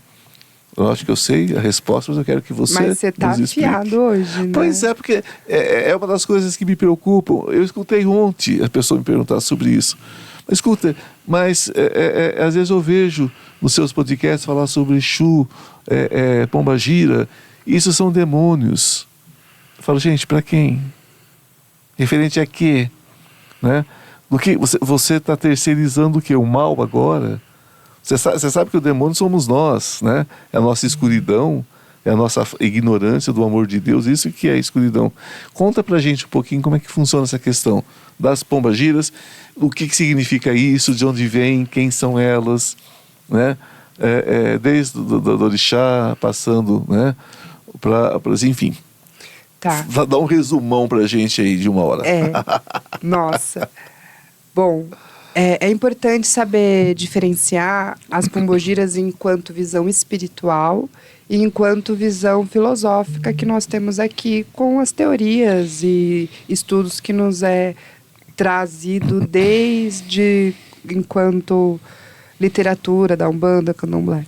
Eu acho que eu sei a resposta, mas eu quero que você Mas você está afiado hoje, né? Pois é, porque é uma das coisas que me preocupam. Eu escutei ontem a pessoa me perguntar sobre isso. Escuta, mas às vezes eu vejo nos seus podcasts falar sobre Exu, pombagira. Isso são demônios. Eu falo, gente, para quem? Referente a quê? Né? Do que você está terceirizando o quê? O mal agora? Você sabe que o demônio somos nós, né? É a nossa escuridão, é a nossa ignorância do amor de Deus. Isso que é a escuridão. Conta pra gente um pouquinho como é que funciona essa questão das pombagiras, o que significa isso, de onde vem, quem são elas, né? Desde do orixá, passando, né, para enfim. Tá. Dá um resumão pra gente aí de uma hora. Nossa. Bom, é importante saber diferenciar as pombogiras enquanto visão espiritual e enquanto visão filosófica que nós temos aqui com as teorias e estudos que nos é trazido desde enquanto literatura da Umbanda, Candomblé.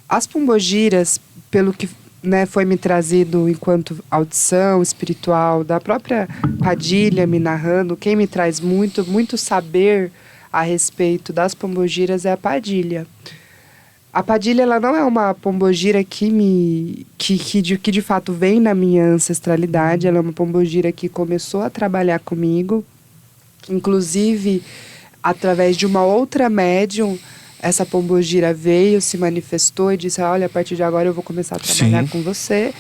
As pombogiras, pelo que foi me trazido enquanto audição espiritual da própria Padilha me narrando, quem me traz muito saber a respeito das pombogiras é a Padilha. A Padilha, ela não é uma pombogira que de fato vem na minha ancestralidade. Ela é uma pombogira que começou a trabalhar comigo. Inclusive, através de uma outra médium, essa pombogira veio, se manifestou e disse, olha, a partir de agora eu vou começar a trabalhar com você.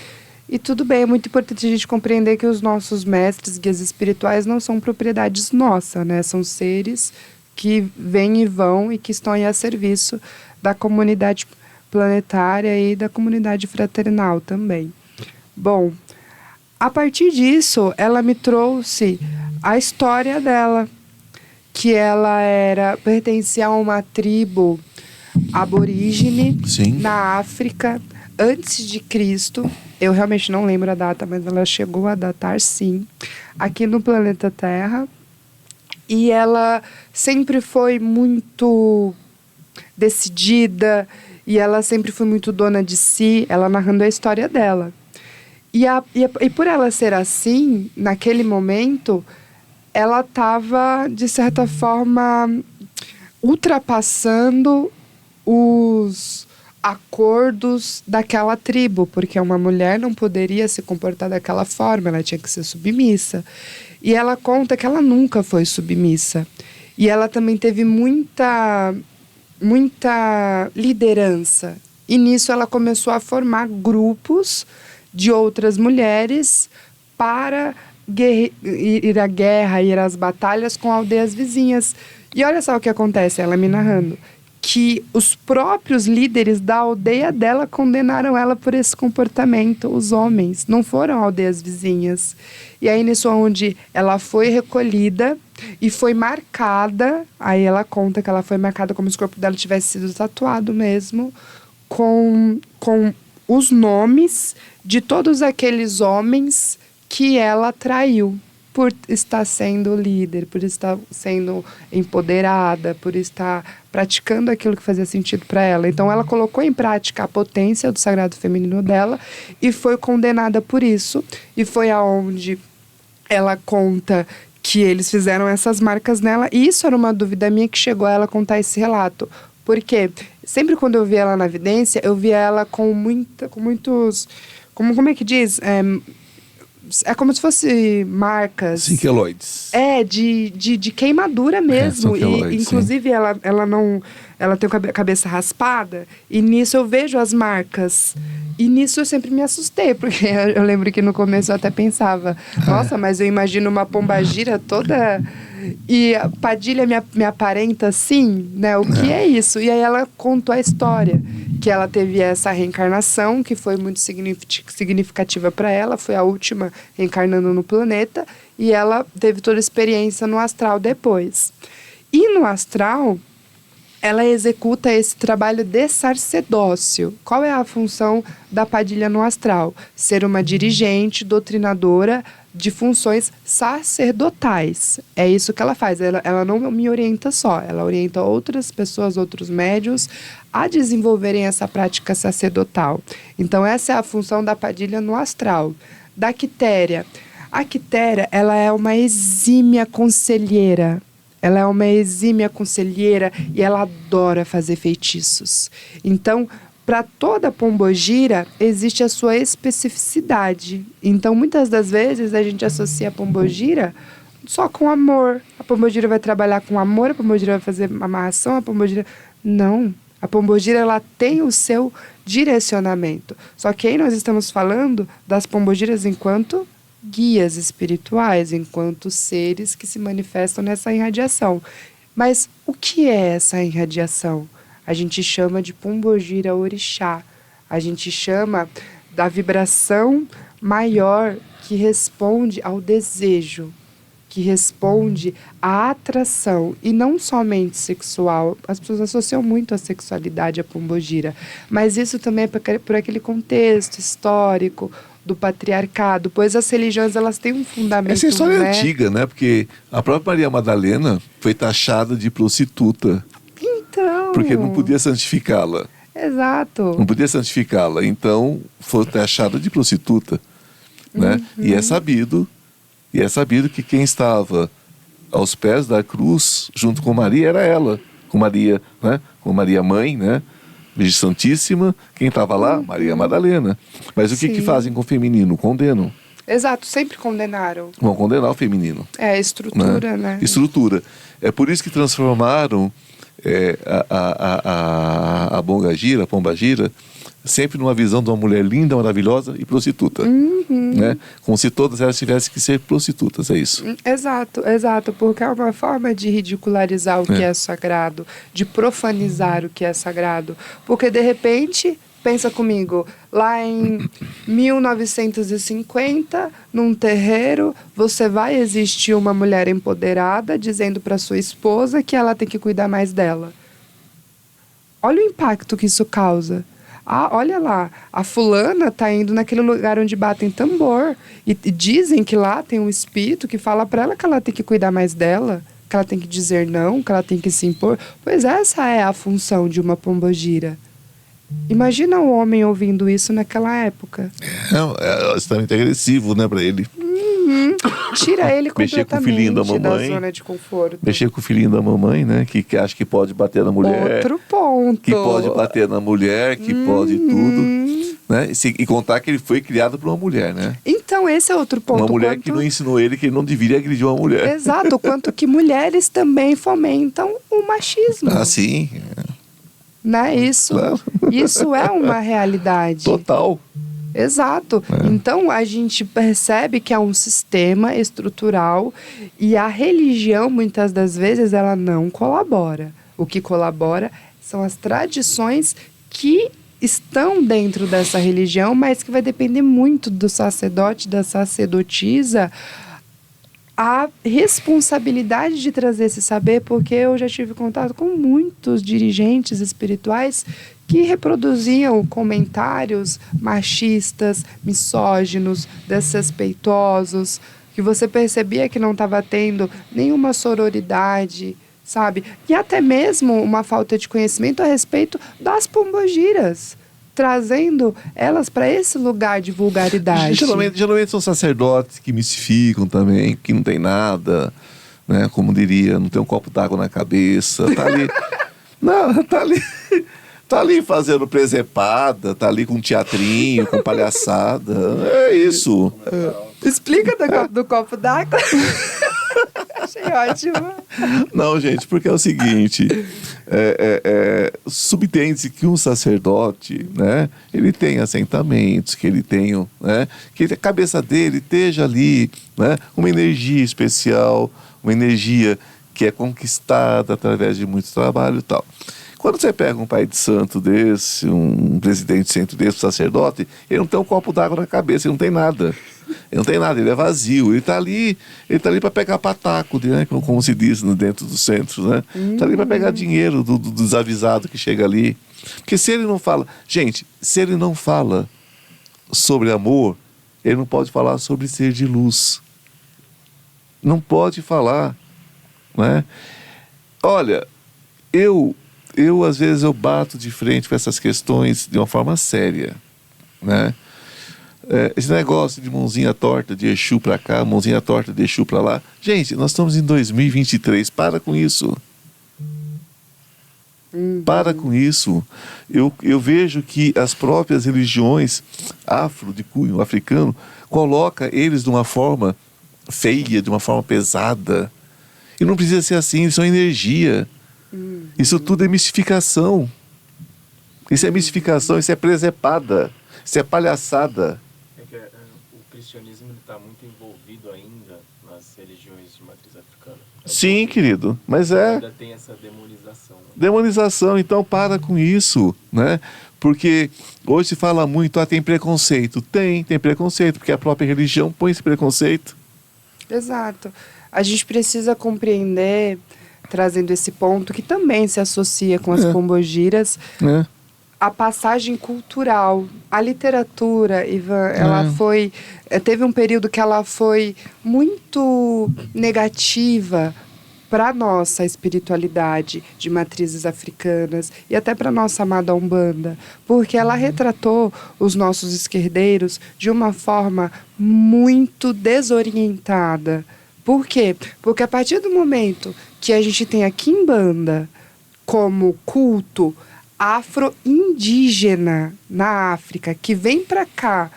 E tudo bem, é muito importante a gente compreender que os nossos mestres, guias espirituais, não são propriedades nossas, né? São seres que vêm e vão e que estão aí a serviço da comunidade planetária e da comunidade fraternal também. Bom, a partir disso, ela me trouxe a história dela, que ela pertencia a uma tribo aborígene na África, antes de Cristo. Eu realmente não lembro a data, mas ela chegou a datar, sim, aqui no planeta Terra. E ela sempre foi muito decidida, e ela sempre foi muito dona de si, ela narrando a história dela. E por ela ser assim, naquele momento, ela estava, de certa forma, ultrapassando os acordos daquela tribo, porque uma mulher não poderia se comportar daquela forma, ela tinha que ser submissa. E ela conta que ela nunca foi submissa. E ela também teve muita liderança. E nisso ela começou a formar grupos de outras mulheres para ir à guerra, ir às batalhas com aldeias vizinhas. E olha só o que acontece, ela me narrando, que os próprios líderes da aldeia dela condenaram ela por esse comportamento, os homens, não foram aldeias vizinhas. E aí nisso onde ela foi recolhida e foi marcada, aí ela conta que ela foi marcada como se o corpo dela tivesse sido tatuado mesmo, com os nomes de todos aqueles homens que ela traiu, por estar sendo líder, por estar sendo empoderada, por estar praticando aquilo que fazia sentido para ela. Então ela colocou em prática a potência do sagrado feminino dela e foi condenada por isso. E foi aonde ela conta que eles fizeram essas marcas nela. E isso era uma dúvida minha que chegou a ela contar esse relato. Porque sempre quando eu via ela na evidência, eu via ela com muitos... Como é que diz? É como se fosse marcas... Sim, queloides. De queimadura mesmo. São queloides, inclusive, ela tem a cabeça raspada. E nisso eu vejo as marcas. E nisso eu sempre me assustei. Porque eu lembro que no começo eu até pensava... Nossa, mas eu imagino uma pombagira toda... E a Padilha me aparenta assim, né? O que é isso? E aí ela contou a história. Que ela teve essa reencarnação, que foi muito significativa para ela. Foi a última reencarnando no planeta. E ela teve toda a experiência no astral depois. E no astral, ela executa esse trabalho de sacerdócio. Qual é a função da Padilha no astral? Ser uma dirigente, doutrinadora de funções sacerdotais. É isso que ela faz. Ela não me orienta só, ela orienta outras pessoas, outros médiuns, a desenvolverem essa prática sacerdotal. Então, essa é a função da Padilha no astral. Da Quitéria. A Quitéria, ela é uma exímia conselheira. Ela é uma exímia conselheira e ela adora fazer feitiços. Então, para toda pombogira, existe a sua especificidade. Então, muitas das vezes, a gente associa a pombogira só com amor. A pombogira vai trabalhar com amor, a pombogira vai fazer amarração, a pombogira... Não. A pombogira, ela tem o seu direcionamento. Só que aí nós estamos falando das pombogiras enquanto guias espirituais, enquanto seres que se manifestam nessa irradiação. Mas o que é essa irradiação? A gente chama de pombogira orixá. A gente chama da vibração maior que responde ao desejo, que responde à atração, e não somente sexual. As pessoas associam muito a sexualidade à pombogira, mas isso também é por aquele contexto histórico do patriarcado, pois as religiões, elas têm um fundamento... Essa história é antiga, né? Porque a própria Maria Madalena foi taxada de prostituta. Então... Porque não podia santificá-la. Exato. Não podia santificá-la. Então, foi taxada de prostituta. Né? E é sabido que quem estava aos pés da cruz, junto com Maria, era ela. Com Maria, né? Com Maria mãe, né? Virgem Santíssima, quem estava lá? Maria Madalena. Mas o que fazem com o feminino? Condenam. Exato, sempre condenaram. Vão condenar o feminino. É a estrutura, né? Estrutura. É por isso que transformaram a Pombagira, sempre numa visão de uma mulher linda, maravilhosa e prostituta. Né? Como se todas elas tivessem que ser prostitutas, é isso. Exato, porque é uma forma de ridicularizar o que é sagrado, de profanizar o que é sagrado. Porque, de repente, pensa comigo, lá em 1950, num terreiro, você vai existir uma mulher empoderada dizendo para sua esposa que ela tem que cuidar mais dela. Olha o impacto que isso causa. Ah, olha lá, a fulana tá indo naquele lugar onde batem tambor. E dizem que lá tem um espírito que fala para ela que ela tem que cuidar mais dela, que ela tem que dizer não, que ela tem que se impor. Pois essa é a função de uma pombogira. Imagina o homem ouvindo isso naquela época. É extremamente agressivo, né, para ele. Tira ele mexer com o filhinho da mamãe, da zona de conforto. Mexer com o filhinho da mamãe, né? Que acha que pode bater na mulher. Outro ponto. Que pode bater na mulher, que pode tudo. Né? E contar que ele foi criado por uma mulher, né? Então, esse é outro ponto. Uma mulher que não ensinou ele que ele não deveria agredir uma mulher. Exato, quanto que mulheres também fomentam o machismo. Ah, sim. Né? Isso é uma realidade. Total. Exato. Então, a gente percebe que é um sistema estrutural e a religião, muitas das vezes, ela não colabora. O que colabora são as tradições que estão dentro dessa religião, mas que vai depender muito do sacerdote, da sacerdotisa, a responsabilidade de trazer esse saber, porque eu já tive contato com muitos dirigentes espirituais que reproduziam comentários machistas, misóginos, desrespeitosos, que você percebia que não estava tendo nenhuma sororidade, sabe? E até mesmo uma falta de conhecimento a respeito das pombogiras, trazendo elas para esse lugar de vulgaridade. Geralmente são sacerdotes que mistificam também, que não tem nada, né? Como diria, não tem um copo d'água na cabeça, tá ali... não, tá ali fazendo presepada, tá ali com um teatrinho, com palhaçada, é isso. Explica do copo d'água. Achei ótimo. Não, gente, porque é o seguinte, subtende-se que um sacerdote, né, ele tem assentamentos, que ele tem, né, que a cabeça dele esteja ali, né, uma energia especial, uma energia que é conquistada através de muito trabalho e tal. Quando você pega um pai de santo desse, um presidente de centro desse, um sacerdote, ele não tem um copo d'água na cabeça, ele não tem nada. Ele não tem nada, ele é vazio. Ele está ali para pegar pataco, né, como se diz dentro dos centros, né? Está ali para pegar dinheiro do desavisado que chega ali. Porque se ele não fala... Gente, se ele não fala sobre amor, ele não pode falar sobre ser de luz. Não pode falar, né? Olha, eu às vezes eu bato de frente com essas questões de uma forma séria, né? Esse negócio de mãozinha torta de Exu para cá, mãozinha torta de Exu para lá. Gente, nós estamos em 2023, para com isso. Para com isso. Eu vejo que as próprias religiões de cunho africano coloca eles de uma forma feia, de uma forma pesada. E não precisa ser assim, eles são energia. Isso tudo é mistificação. Isso é mistificação, isso é presepada, isso é palhaçada. O cristianismo está muito envolvido ainda nas religiões de matriz africana. Sim, querido, mas ainda tem essa demonização. Né? Demonização, então para com isso, né? Porque hoje se fala muito, tem preconceito. Tem preconceito, porque a própria religião põe esse preconceito. Exato. A gente precisa compreender, trazendo esse ponto, que também se associa com as pombogiras, a passagem cultural. A literatura, Ivan, ela teve um período que ela foi muito negativa para a nossa espiritualidade de matrizes africanas e até para a nossa amada Umbanda, porque ela retratou os nossos esquerdeiros de uma forma muito desorientada. Por quê? Porque a partir do momento que a gente tem a Quimbanda como culto afro-indígena na África, que vem para cá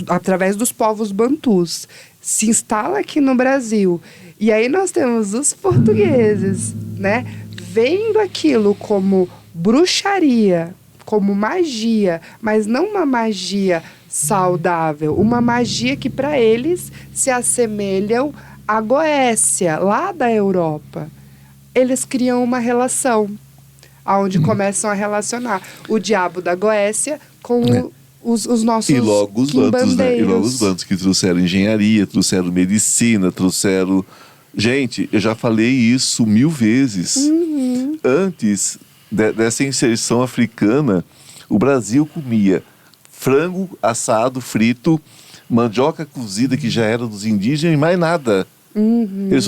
através dos povos bantus, se instala aqui no Brasil. E aí nós temos os portugueses, né, vendo aquilo como bruxaria, como magia, mas não uma magia saudável, uma magia que para eles se assemelham à Goécia, lá da Europa. Eles criam uma relação, onde começam a relacionar o diabo da Goécia com os nossos E logo os bantus, né? E quimbandeiros. logo os bantus que trouxeram engenharia, trouxeram medicina, trouxeram... Gente, eu já falei isso 1000 vezes. Antes dessa inserção africana, o Brasil comia frango assado, frito, mandioca cozida, que já era dos indígenas, e mais nada. Eles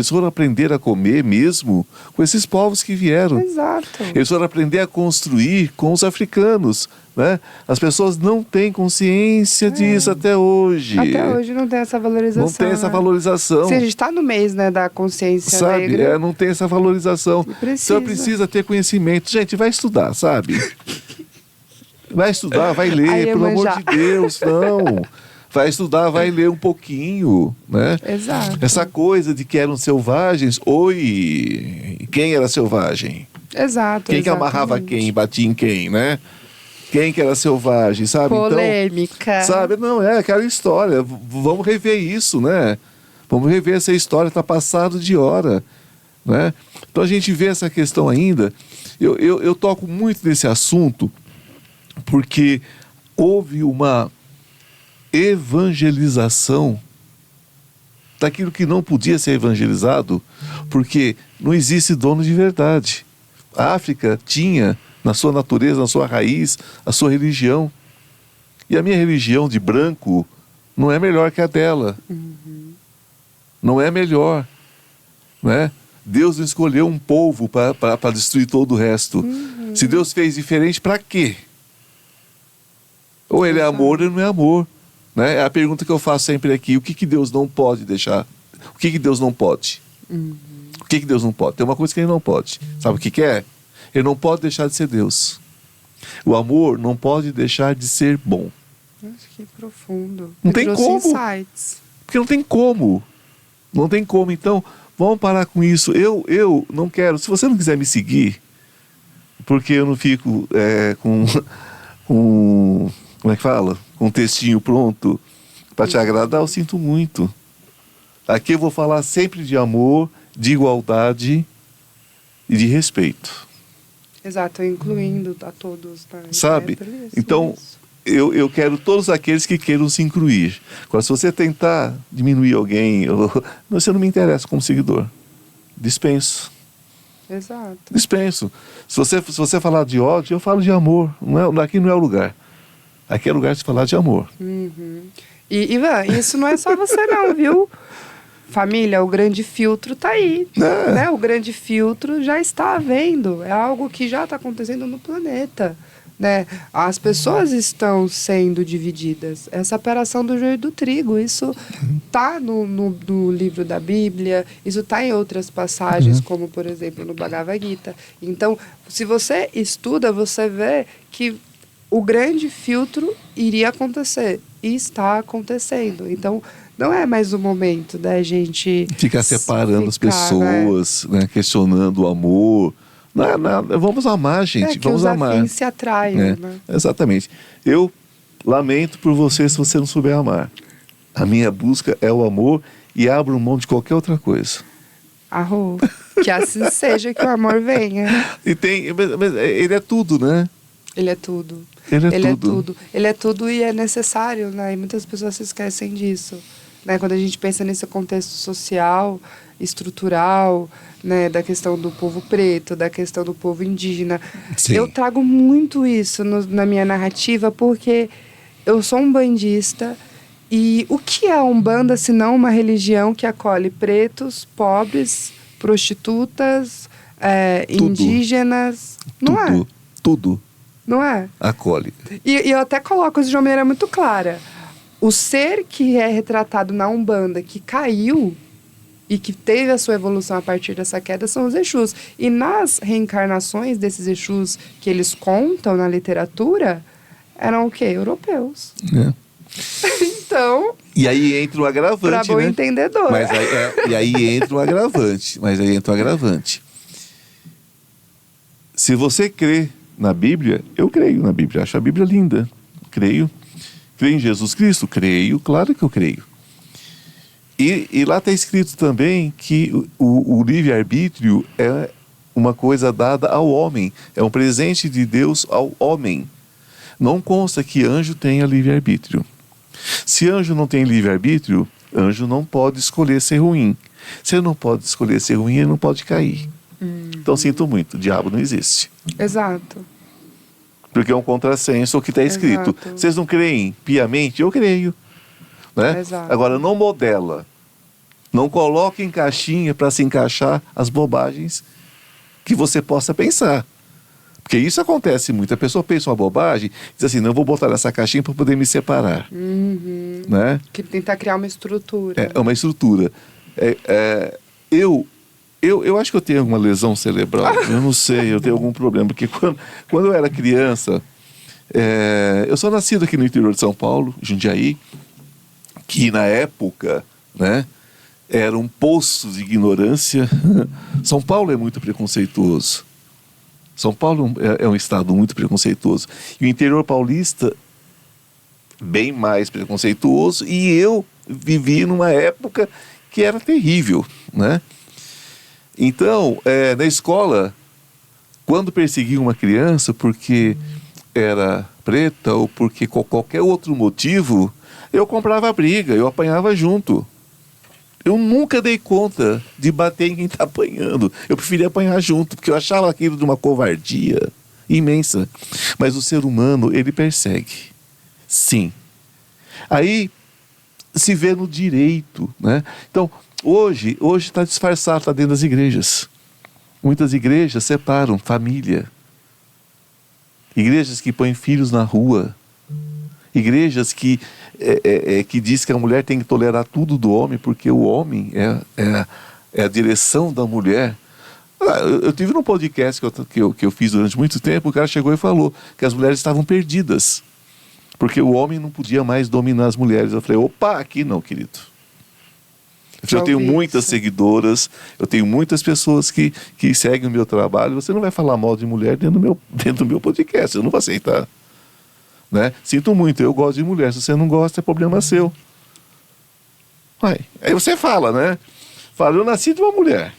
foram aprender a comer mesmo com esses povos que vieram. Exato. Eles foram aprender a construir com os africanos, né? As pessoas não têm consciência disso até hoje. Até hoje não tem essa valorização. Não tem essa né? valorização. Se a gente está no mês, né, da consciência Sabe? negra. Não tem essa valorização. Precisa. Então precisa ter conhecimento. Gente, vai estudar, sabe? Vai estudar, vai ler, Aí, pelo amor de Deus, não. Vai estudar, vai ler um pouquinho, né? Exato. Essa coisa de que eram selvagens. Oi, quem era selvagem? Exato. Quem que amarrava quem, batia em quem, né? Quem que era selvagem, sabe? Polêmica. Então, sabe? Não, é aquela história. Vamos rever isso, né? Vamos rever essa história, está passado de hora, né? Então a gente vê essa questão ainda. Eu toco muito nesse assunto porque houve uma evangelização daquilo que não podia ser evangelizado, porque não existe dono de verdade. A África tinha, na sua natureza, na sua raiz, a sua religião. E a minha religião de branco não é melhor que a dela. Não é melhor, né? Deus não escolheu um povo para destruir todo o resto. Se Deus fez diferente, para quê? Ou ele é amor ou ele não é amor. Né? É a pergunta que eu faço sempre aqui. O que Deus não pode deixar? O que Deus não pode? O que Deus não pode? Tem uma coisa que ele não pode. Sabe o que é? Ele não pode deixar de ser Deus. O amor não pode deixar de ser bom. Nossa, que profundo. Não tem como. Insights. Porque não tem como. Não tem como. Então, vamos parar com isso. Eu não quero. Se você não quiser me seguir, porque eu não fico com como é que fala? Com um textinho pronto para te agradar, eu sinto muito. Aqui eu vou falar sempre de amor, de igualdade e de respeito. Exato, incluindo a todos. Né? Sabe? Isso, Então, isso. eu quero todos aqueles que queiram se incluir. Agora, se você tentar diminuir alguém, você não me interessa como seguidor. Dispenso. Exato. Dispenso. Se você falar de ódio, eu falo de amor. Aqui não é o lugar. Aqui é lugar de falar de amor. E Ivan, isso não é só você não, viu? Família, o grande filtro tá aí. Né? O grande filtro já está havendo. É algo que já está acontecendo no planeta. Né? As pessoas estão sendo divididas. É a separação do joio e do trigo. Isso está no livro da Bíblia, isso está em outras passagens, como, por exemplo, no Bhagavad Gita. Então, se você estuda, você vê que o grande filtro iria acontecer. E está acontecendo. Então, não é mais o momento da gente... Ficar separando as pessoas, né? Questionando o amor. Não, vamos amar, gente. Que vamos os amar. afins se atraiam, né? Exatamente. Eu lamento por você se você não souber amar. A minha busca é o amor e abro mão de qualquer outra coisa. Arro, que assim seja, que o amor venha. Mas ele é tudo, né? Ele é tudo. Ele é Ele tudo. é tudo. Ele é tudo e é necessário, né? E muitas pessoas se esquecem disso. Né? Quando a gente pensa nesse contexto social, estrutural, né? Da questão do povo preto, da questão do povo indígena. Sim. Eu trago muito isso na minha narrativa porque eu sou umbandista e o que é a Umbanda se não uma religião que acolhe pretos, pobres, prostitutas, indígenas? Não é? Tudo. Não é? Acolhe. E eu até coloco isso de uma maneira muito clara. O ser que é retratado na Umbanda, que caiu, e que teve a sua evolução a partir dessa queda são os Exus. E nas reencarnações desses Exus que eles contam na literatura, eram o quê? Europeus. Então... E aí entra o agravante, pra bom né? entendedor. E aí entra o agravante. Se você crê na Bíblia, eu creio na Bíblia, acho a Bíblia linda. Creio em Jesus Cristo? Creio, claro que eu creio. E lá está escrito também que o livre-arbítrio é uma coisa dada ao homem, é um presente de Deus ao homem. Não consta que anjo tenha livre-arbítrio. Se anjo não tem livre-arbítrio, anjo não pode escolher ser ruim. Se ele não pode escolher ser ruim, ele não pode cair. Então sinto muito, o diabo não existe. Exato. Porque é um contrassenso o que está escrito. Exato. Vocês não creem piamente? Eu creio. Né? Exato. Agora, não modela. Não coloque em caixinha para se encaixar as bobagens que você possa pensar. Porque isso acontece muito. A pessoa pensa uma bobagem, diz assim, não, eu vou botar nessa caixinha para poder me separar. Né? Que tentar criar uma estrutura. É uma estrutura. Eu acho que eu tenho alguma lesão cerebral. Eu não sei, eu tenho algum problema. Porque quando eu era criança, eu sou nascido aqui no interior de São Paulo, Jundiaí, que na época, né, era um poço de ignorância. São Paulo é muito preconceituoso. São Paulo é um estado muito preconceituoso. E o interior paulista, bem mais preconceituoso. E eu vivi numa época que era terrível, né? Então, na escola, quando perseguia uma criança porque era preta ou porque qualquer outro motivo, eu comprava briga, eu apanhava junto. Eu nunca dei conta de bater em quem está apanhando. Eu preferia apanhar junto, porque eu achava aquilo de uma covardia imensa. Mas o ser humano, ele persegue. Sim. Aí se vê no direito, né? Então, hoje está disfarçado, está dentro das igrejas. Muitas igrejas separam família. Igrejas que põem filhos na rua. Igrejas que diz que a mulher tem que tolerar tudo do homem, porque o homem é a direção da mulher. Eu tive num podcast que eu fiz durante muito tempo, o cara chegou e falou que as mulheres estavam perdidas, porque o homem não podia mais dominar as mulheres. Eu falei, opa, aqui não, querido. Eu tenho muitas seguidoras, eu tenho muitas pessoas que seguem o meu trabalho. Você não vai falar mal de mulher dentro do meu podcast, eu não vou aceitar. Né? Sinto muito, eu gosto de mulher. Se você não gosta, é problema seu. Aí você fala, né? Fala, eu nasci de uma mulher.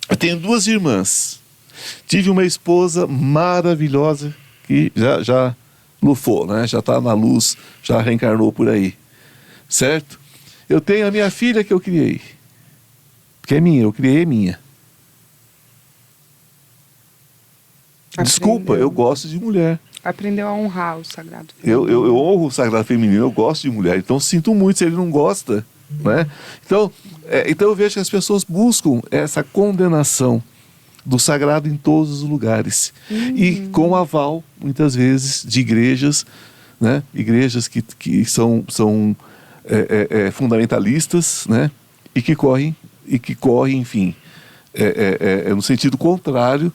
Eu tenho 2 irmãs. Tive uma esposa maravilhosa que já lufou, né? Já está na luz, já reencarnou por aí. Certo? Eu tenho a minha filha que eu criei. Que é minha, eu criei minha. Desculpa, eu gosto de mulher. Aprendeu a honrar o sagrado feminino. Eu honro o sagrado feminino, eu gosto de mulher. Então sinto muito se ele não gosta, né? Então eu vejo que as pessoas buscam essa condenação do sagrado em todos os lugares. E com aval, muitas vezes, de igrejas, né? Igrejas que são fundamentalistas, né? E que correm, enfim, no sentido contrário,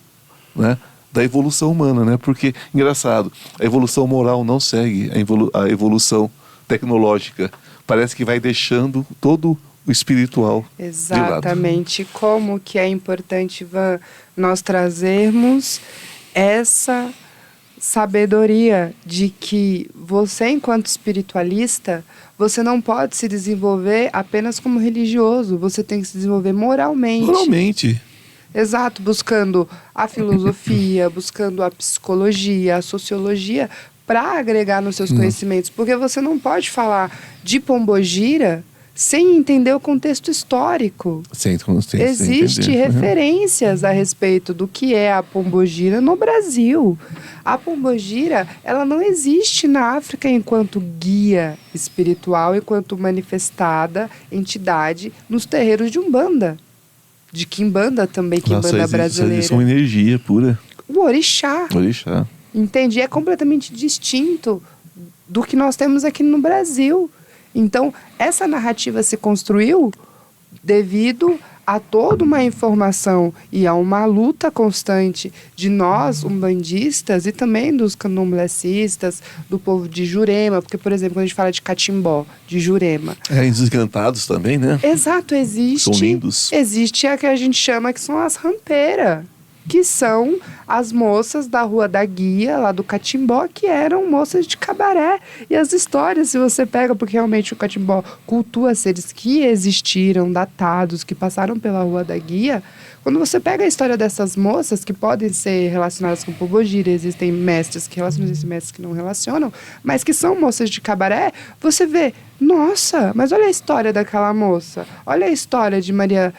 né? Da evolução humana, né? Porque, engraçado, a evolução moral não segue a evolução tecnológica. Parece que vai deixando todo o espiritual exatamente. De lado. Como que é importante, Ivan, nós trazermos essa sabedoria de que você, enquanto espiritualista, você não pode se desenvolver apenas como religioso, você tem que se desenvolver moralmente. Moralmente. Exato, buscando a filosofia, buscando a psicologia, a sociologia, para agregar nos seus conhecimentos. Porque você não pode falar de Pombogira sem entender o contexto histórico. Existem referências a respeito do que é a Pombogira no Brasil. A Pombogira, ela não existe na África enquanto guia espiritual, enquanto manifestada entidade nos terreiros de Umbanda. De Quimbanda também, Quimbanda brasileira. Isso é uma energia pura. O orixá. Entende? É completamente distinto do que nós temos aqui no Brasil. Então, essa narrativa se construiu devido a toda uma informação e a uma luta constante de nós, umbandistas, e também dos candomblecistas, do povo de Jurema, porque, por exemplo, quando a gente fala de Catimbó, de Jurema. Índios encantados também, né? Exato, existe. São lindos. Existe a que a gente chama que são as rampeiras, que são as moças da Rua da Guia, lá do Catimbó, que eram moças de cabaré. E as histórias, se você pega, porque realmente o Catimbó cultua seres que existiram, datados, que passaram pela Rua da Guia. Quando você pega a história dessas moças, que podem ser relacionadas com Pombogira, existem mestres que relacionam, existem mestres que não relacionam, mas que são moças de cabaré, você vê, nossa, mas olha a história daquela moça, olha a história de Maria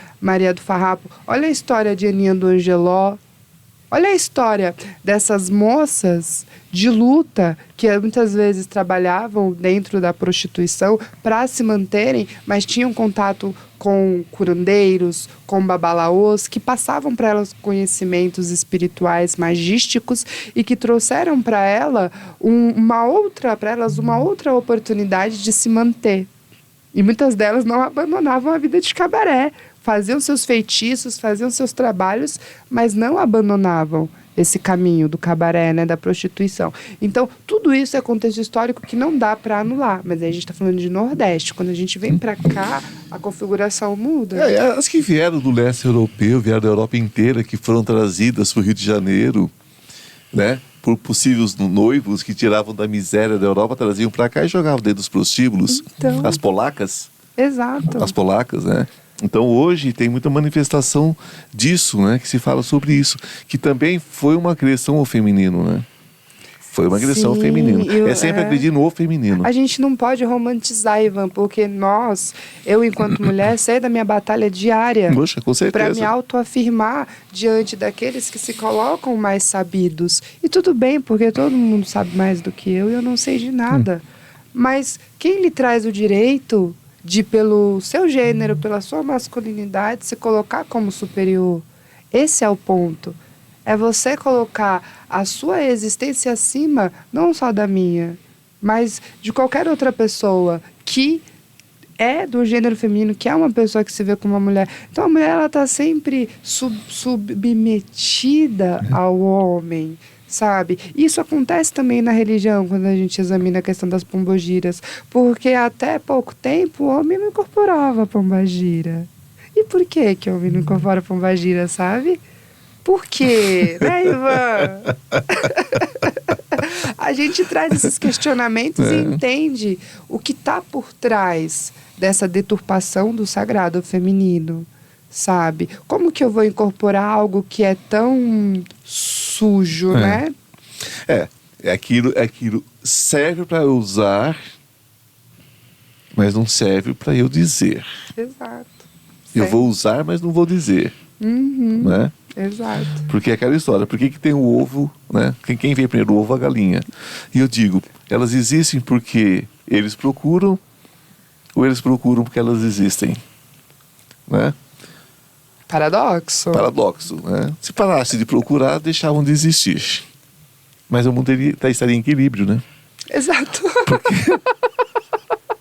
do Farrapo, olha a história de Aninha do Angeló, olha a história dessas moças de luta que muitas vezes trabalhavam dentro da prostituição para se manterem, mas tinham contato com curandeiros, com babalaôs, que passavam para elas conhecimentos espirituais magísticos e que trouxeram para elas uma outra oportunidade de se manter. E muitas delas não abandonavam a vida de cabaré, faziam seus feitiços, faziam seus trabalhos, mas não abandonavam esse caminho do cabaré, né, da prostituição. Então, tudo isso é contexto histórico que não dá para anular, mas aí a gente está falando de Nordeste. Quando a gente vem para cá, a configuração muda. As que vieram do leste europeu, vieram da Europa inteira, que foram trazidas para o Rio de Janeiro, né, por possíveis noivos que tiravam da miséria da Europa, traziam para cá e jogavam dentro dos prostíbulos. Então, as polacas. Exato. As polacas, né? Então hoje tem muita manifestação disso, né? Que se fala sobre isso. Que também foi uma agressão ao feminino, né? Foi uma agressão ao feminino. É sempre agredir no feminino. A gente não pode romantizar, Ivan, porque eu enquanto mulher, sei da minha batalha diária. Poxa, com certeza. Para me autoafirmar diante daqueles que se colocam mais sabidos. E tudo bem, porque todo mundo sabe mais do que eu e eu não sei de nada. Mas quem lhe traz o direito de, pelo seu gênero, pela sua masculinidade, se colocar como superior? Esse é o ponto. É você colocar a sua existência acima, não só da minha, mas de qualquer outra pessoa que é do gênero feminino, que é uma pessoa que se vê como uma mulher. Então a mulher, ela está sempre submetida ao homem, sabe? Isso acontece também na religião, quando a gente examina a questão das pombogiras, porque até pouco tempo o homem não incorporava a pombagira. E por que o homem não incorpora a pombagira, sabe? Por quê? Né, Ivan? A gente traz esses questionamentos e entende o que está por trás dessa deturpação do sagrado feminino, sabe? Como que eu vou incorporar algo que é tão sujo, né? Aquilo serve para eu usar, mas não serve para eu dizer. Exato. Eu vou usar, mas não vou dizer. Né? Exato. Porque é aquela história, por que tem o ovo, né? Quem veio primeiro, o ovo ou a galinha? E eu digo, elas existem porque eles procuram, ou eles procuram porque elas existem? Né? Paradoxo, né? Se parasse de procurar, deixavam de existir. Mas o mundo estaria em equilíbrio, né? Exato. Porque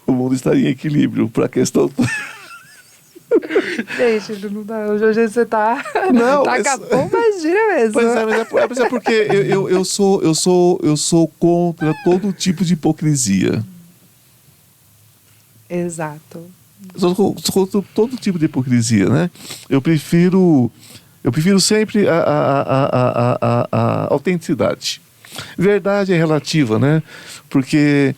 o mundo estaria em equilíbrio para a questão... Gente, não dá. Hoje você tá com a pombagira mesmo. Mas é porque eu sou contra todo tipo de hipocrisia. Exato. Sou contra todo tipo de hipocrisia, né? Eu prefiro sempre a autenticidade. Verdade é relativa, né? Porque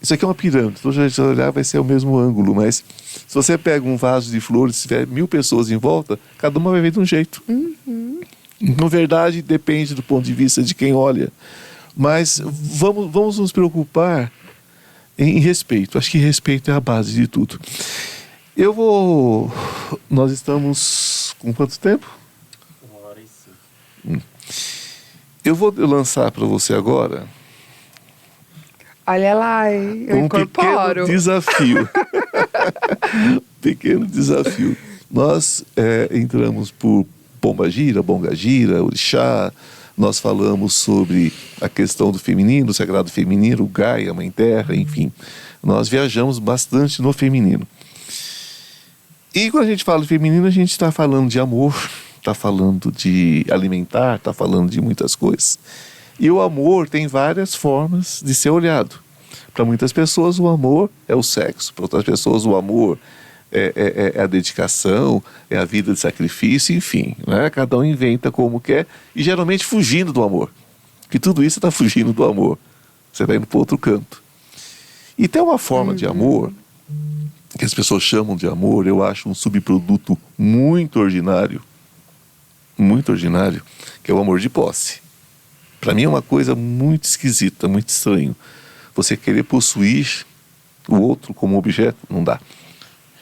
isso aqui é uma pirâmide. Se você olhar, vai ser o mesmo ângulo, mas se você pega um vaso de flores, se tiver 1000 pessoas em volta, cada uma vai ver de um jeito. Na verdade, depende do ponto de vista de quem olha. Mas vamos nos preocupar em respeito. Acho que respeito é a base de tudo. Nós estamos com quanto tempo? 1h05. Eu vou lançar para você agora olha lá, hein? Eu incorporo. Pequeno desafio. Pequeno desafio. Nós entramos por Pombagira, Bongagira, Orixá. Nós falamos sobre a questão do feminino, do sagrado feminino, Gaia, Mãe Terra, enfim. Nós viajamos bastante no feminino. E quando a gente fala de feminino, a gente está falando de amor, está falando de alimentar, está falando de muitas coisas. E o amor tem várias formas de ser olhado. Para muitas pessoas o amor é o sexo, para outras pessoas o amor é a dedicação, é a vida de sacrifício, enfim, né? Cada um inventa como quer e geralmente fugindo do amor. Que tudo isso está fugindo do amor. Você está indo para outro canto. E tem uma forma de amor que as pessoas chamam de amor, eu acho um subproduto muito ordinário, que é o amor de posse. Para mim é uma coisa muito esquisita, muito estranho. Você querer possuir o outro como objeto, não dá.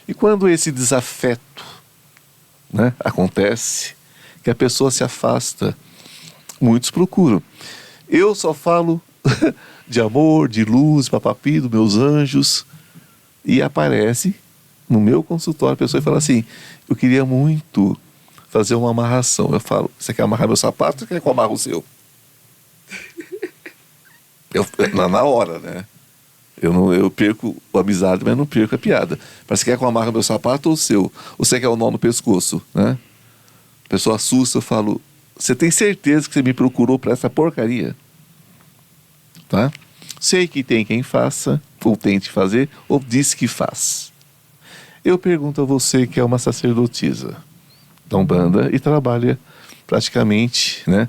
E quando esse desafeto, né, acontece, que a pessoa se afasta, muitos procuram. Eu só falo de amor, de luz, papapi, dos meus anjos, e aparece no meu consultório a pessoa e fala assim: eu queria muito fazer uma amarração. Eu falo: você quer amarrar meu sapato ou quer que eu amarre o seu? Na hora, né? Eu perco a amizade, mas não perco a piada. Mas você quer que eu amarre meu sapato ou o seu? Ou você quer o nó no pescoço, né? A pessoa assusta, eu falo: você tem certeza que você me procurou para essa porcaria? Tá? Sei que tem quem faça, ou tente fazer, ou diz que faz. Eu pergunto a você que é uma sacerdotisa da Umbanda e trabalha praticamente, né,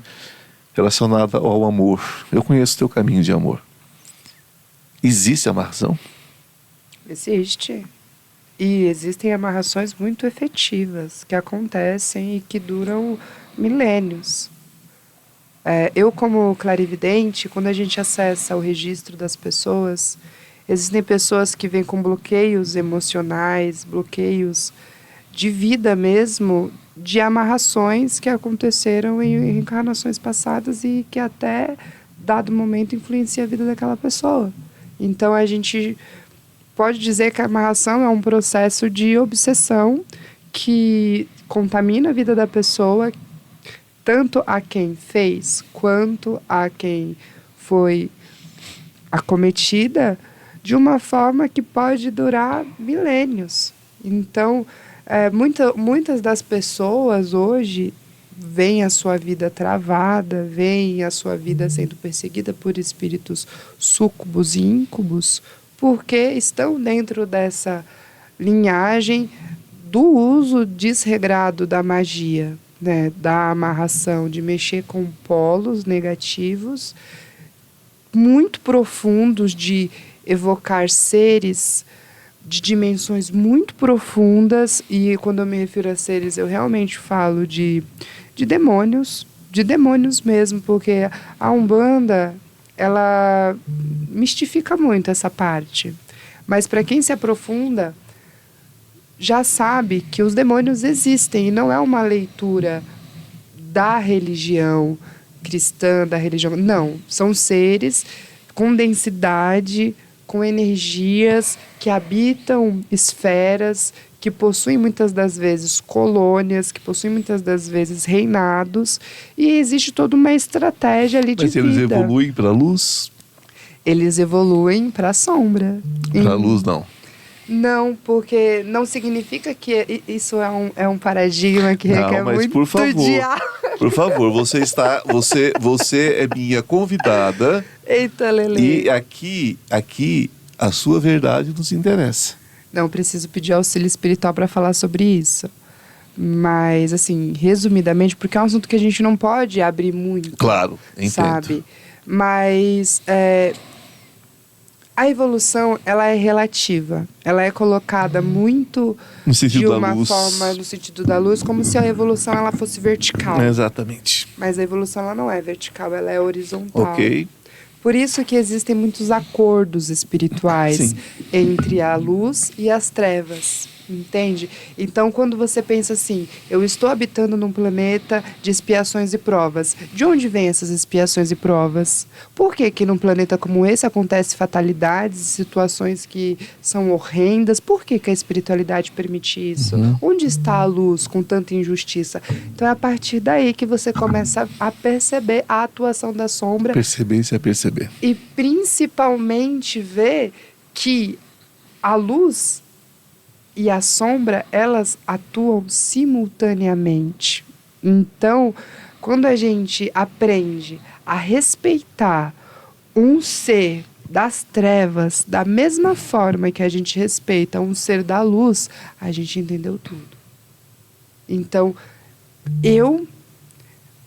relacionada ao amor. Eu conheço o teu caminho de amor. Existe amarração? Existe. E existem amarrações muito efetivas que acontecem e que duram milênios. Eu, como clarividente, quando a gente acessa o registro das pessoas, existem pessoas que vêm com bloqueios emocionais, bloqueios de vida mesmo, de amarrações que aconteceram em encarnações passadas e que até dado momento influencia a vida daquela pessoa. Então a gente pode dizer que a amarração é um processo de obsessão que contamina a vida da pessoa, tanto a quem fez quanto a quem foi acometida, de uma forma que pode durar milênios. Então, muitas das pessoas hoje veem a sua vida travada, veem a sua vida sendo perseguida por espíritos súcubos e íncubos, porque estão dentro dessa linhagem do uso desregrado da magia, né, da amarração, de mexer com polos negativos muito profundos, de evocar seres de dimensões muito profundas. E quando eu me refiro a seres, eu realmente falo de demônios mesmo, porque a Umbanda, ela mistifica muito essa parte. Mas para quem se aprofunda, já sabe que os demônios existem e não é uma leitura da religião cristã, da religião... Não, são seres com densidade, com energias que habitam esferas, que possuem muitas das vezes colônias, que possuem muitas das vezes reinados, e existe toda uma estratégia ali de vida. Mas eles evoluem para a luz? Eles evoluem para a sombra. Para a luz, não. Não, porque não significa que isso é um paradigma que não, requer mas muito por favor, diálogo. Por favor, você é minha convidada. Eita, Lelê. E aqui a sua verdade nos interessa. Não, preciso pedir auxílio espiritual para falar sobre isso. Mas, assim, resumidamente, porque é um assunto que a gente não pode abrir muito. Claro, entendo. Sabe? Mas a evolução, ela é relativa. Ela é colocada muito no sentido de da uma luz. forma, no sentido da luz, como se a evolução ela fosse vertical. Exatamente. Mas a evolução ela não é vertical, ela é horizontal. Ok. Por isso que existem muitos acordos espirituais Sim. entre a luz e as trevas, entende? Então, quando você pensa assim, eu estou habitando num planeta de expiações e provas, de onde vêm essas expiações e provas? Por que que num planeta como esse acontecem fatalidades, situações que são horrendas? Por que que a espiritualidade permite isso? Onde está a luz com tanta injustiça? Então, é a partir daí que você começa a perceber a atuação da sombra. Perceber e se aperceber. E principalmente ver que a luz e a sombra, elas atuam simultaneamente. Então, quando a gente aprende a respeitar um ser das trevas da mesma forma que a gente respeita um ser da luz, a gente entendeu tudo. Então, eu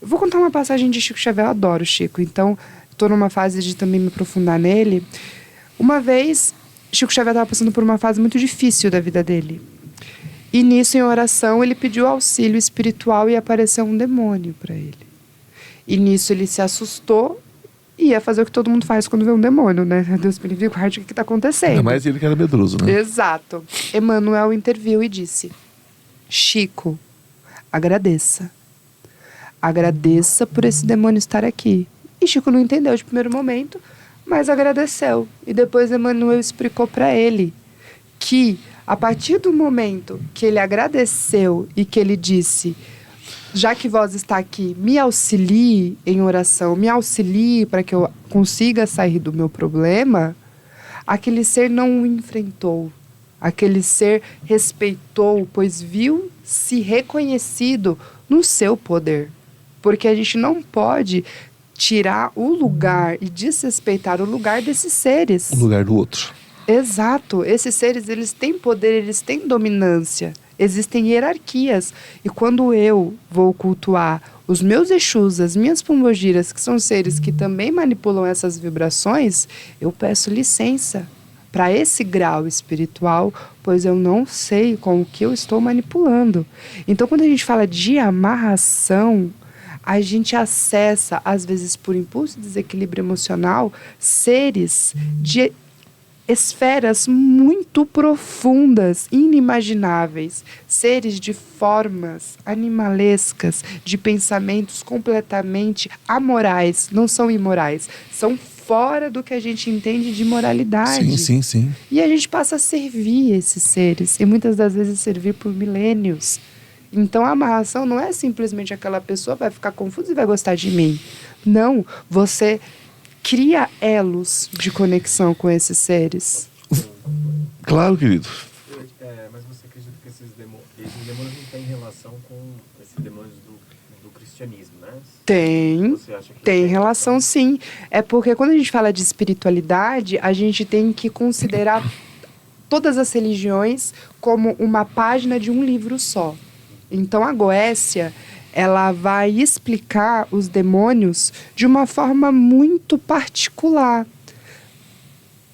vou contar uma passagem de Chico Xavier, eu adoro Chico, então estou numa fase de também me aprofundar nele. Uma vez, Chico Xavier estava passando por uma fase muito difícil da vida dele. E nisso, em oração, ele pediu auxílio espiritual e apareceu um demônio para ele. E nisso ele se assustou e ia fazer o que todo mundo faz quando vê um demônio, né? Deus me livre, guarde, o que está acontecendo? Ainda mais ele que era medroso, né? Exato. Emmanuel interviu e disse: Chico, agradeça. Agradeça por esse demônio estar aqui. E Chico não entendeu de primeiro momento, mas agradeceu. E depois Emmanuel explicou para ele que, a partir do momento que ele agradeceu e que ele disse: já que vós está aqui, me auxilie em oração, me auxilie para que eu consiga sair do meu problema, aquele ser não o enfrentou. Aquele ser respeitou, pois viu-se reconhecido no seu poder. Porque a gente não pode tirar o lugar e desrespeitar o lugar desses seres. O lugar do outro. Exato. Esses seres, eles têm poder, eles têm dominância. Existem hierarquias. E quando eu vou cultuar os meus Exus, as minhas pombogiras, que são seres que também manipulam essas vibrações, eu peço licença para esse grau espiritual, pois eu não sei com o que eu estou manipulando. Então, quando a gente fala de amarração, a gente acessa, às vezes por impulso e desequilíbrio emocional, seres de esferas muito profundas, inimagináveis, seres de formas animalescas, de pensamentos completamente amorais, não são imorais, são fora do que a gente entende de moralidade. Sim. E a gente passa a servir esses seres, e muitas das vezes servir por milênios. Então a amarração não é simplesmente aquela pessoa vai ficar confusa e vai gostar de mim. Não, você cria elos de conexão com esses seres. Claro, querido. Mas você acredita que esses demônios não têm relação com esses demônios do cristianismo, né? Tem, Você acha que tem relação sim. É porque quando a gente fala de espiritualidade, a gente tem que considerar todas as religiões como uma página de um livro só. Então a Goécia, ela vai explicar os demônios de uma forma muito particular.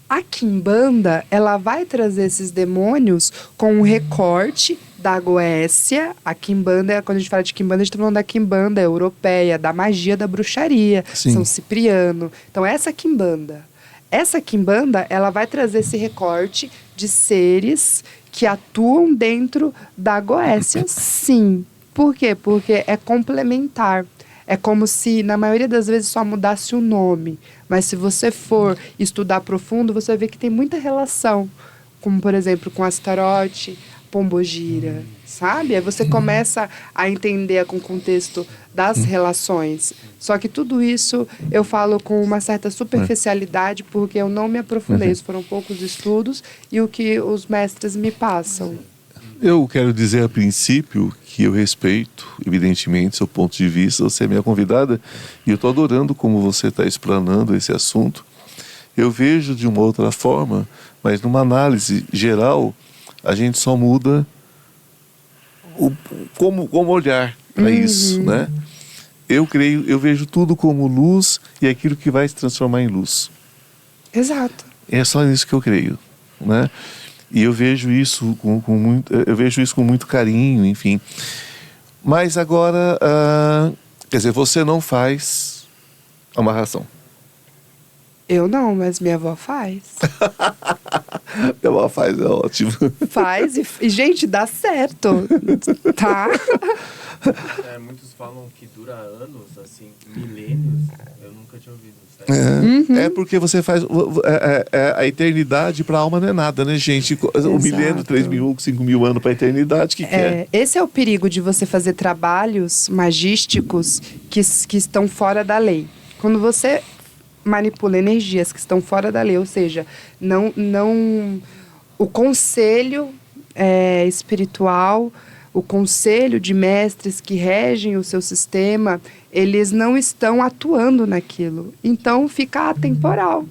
A Quimbanda, ela vai trazer esses demônios com um recorte da Goécia. A Quimbanda, quando a gente fala de Quimbanda, a gente está falando da Quimbanda europeia, da magia da bruxaria, Sim. São Cipriano. Então essa Quimbanda, ela vai trazer esse recorte de seres que atuam dentro da Goécia, sim. Por quê? Porque é complementar. É como se, na maioria das vezes, só mudasse o nome. Mas se você for estudar profundo, você vai ver que tem muita relação. Como, por exemplo, com Astarote, Pombogira, sabe? Aí você começa a entender com o contexto das relações. Só que tudo isso eu falo com uma certa superficialidade, porque eu não me aprofundei. Isso foram poucos estudos e o que os mestres me passam. Eu quero dizer a princípio que eu respeito, evidentemente, seu ponto de vista. Você é minha convidada e eu estou adorando como você está explanando esse assunto. Eu vejo de uma outra forma, mas numa análise geral, a gente só muda como olhar para isso, né? Eu vejo tudo como luz e aquilo que vai se transformar em luz. Exato. É só nisso que eu creio, né? E eu vejo isso com muito carinho, enfim. Mas agora, quer dizer, você não faz amarração. Eu não, mas minha avó faz. Minha avó faz, é ótimo. Faz e, gente, dá certo, tá? Muitos falam que dura anos, assim, milênios. Eu nunca tinha ouvido isso. É porque você faz... a eternidade para a alma não é nada, né, gente? O milênio, 3.000, 5.000 anos para a eternidade, que é? Esse é o perigo de você fazer trabalhos magísticos que estão fora da lei. Quando você manipula energias que estão fora da lei, ou seja, o conselho espiritual, o conselho de mestres que regem o seu sistema, eles não estão atuando naquilo. Então, fica atemporal.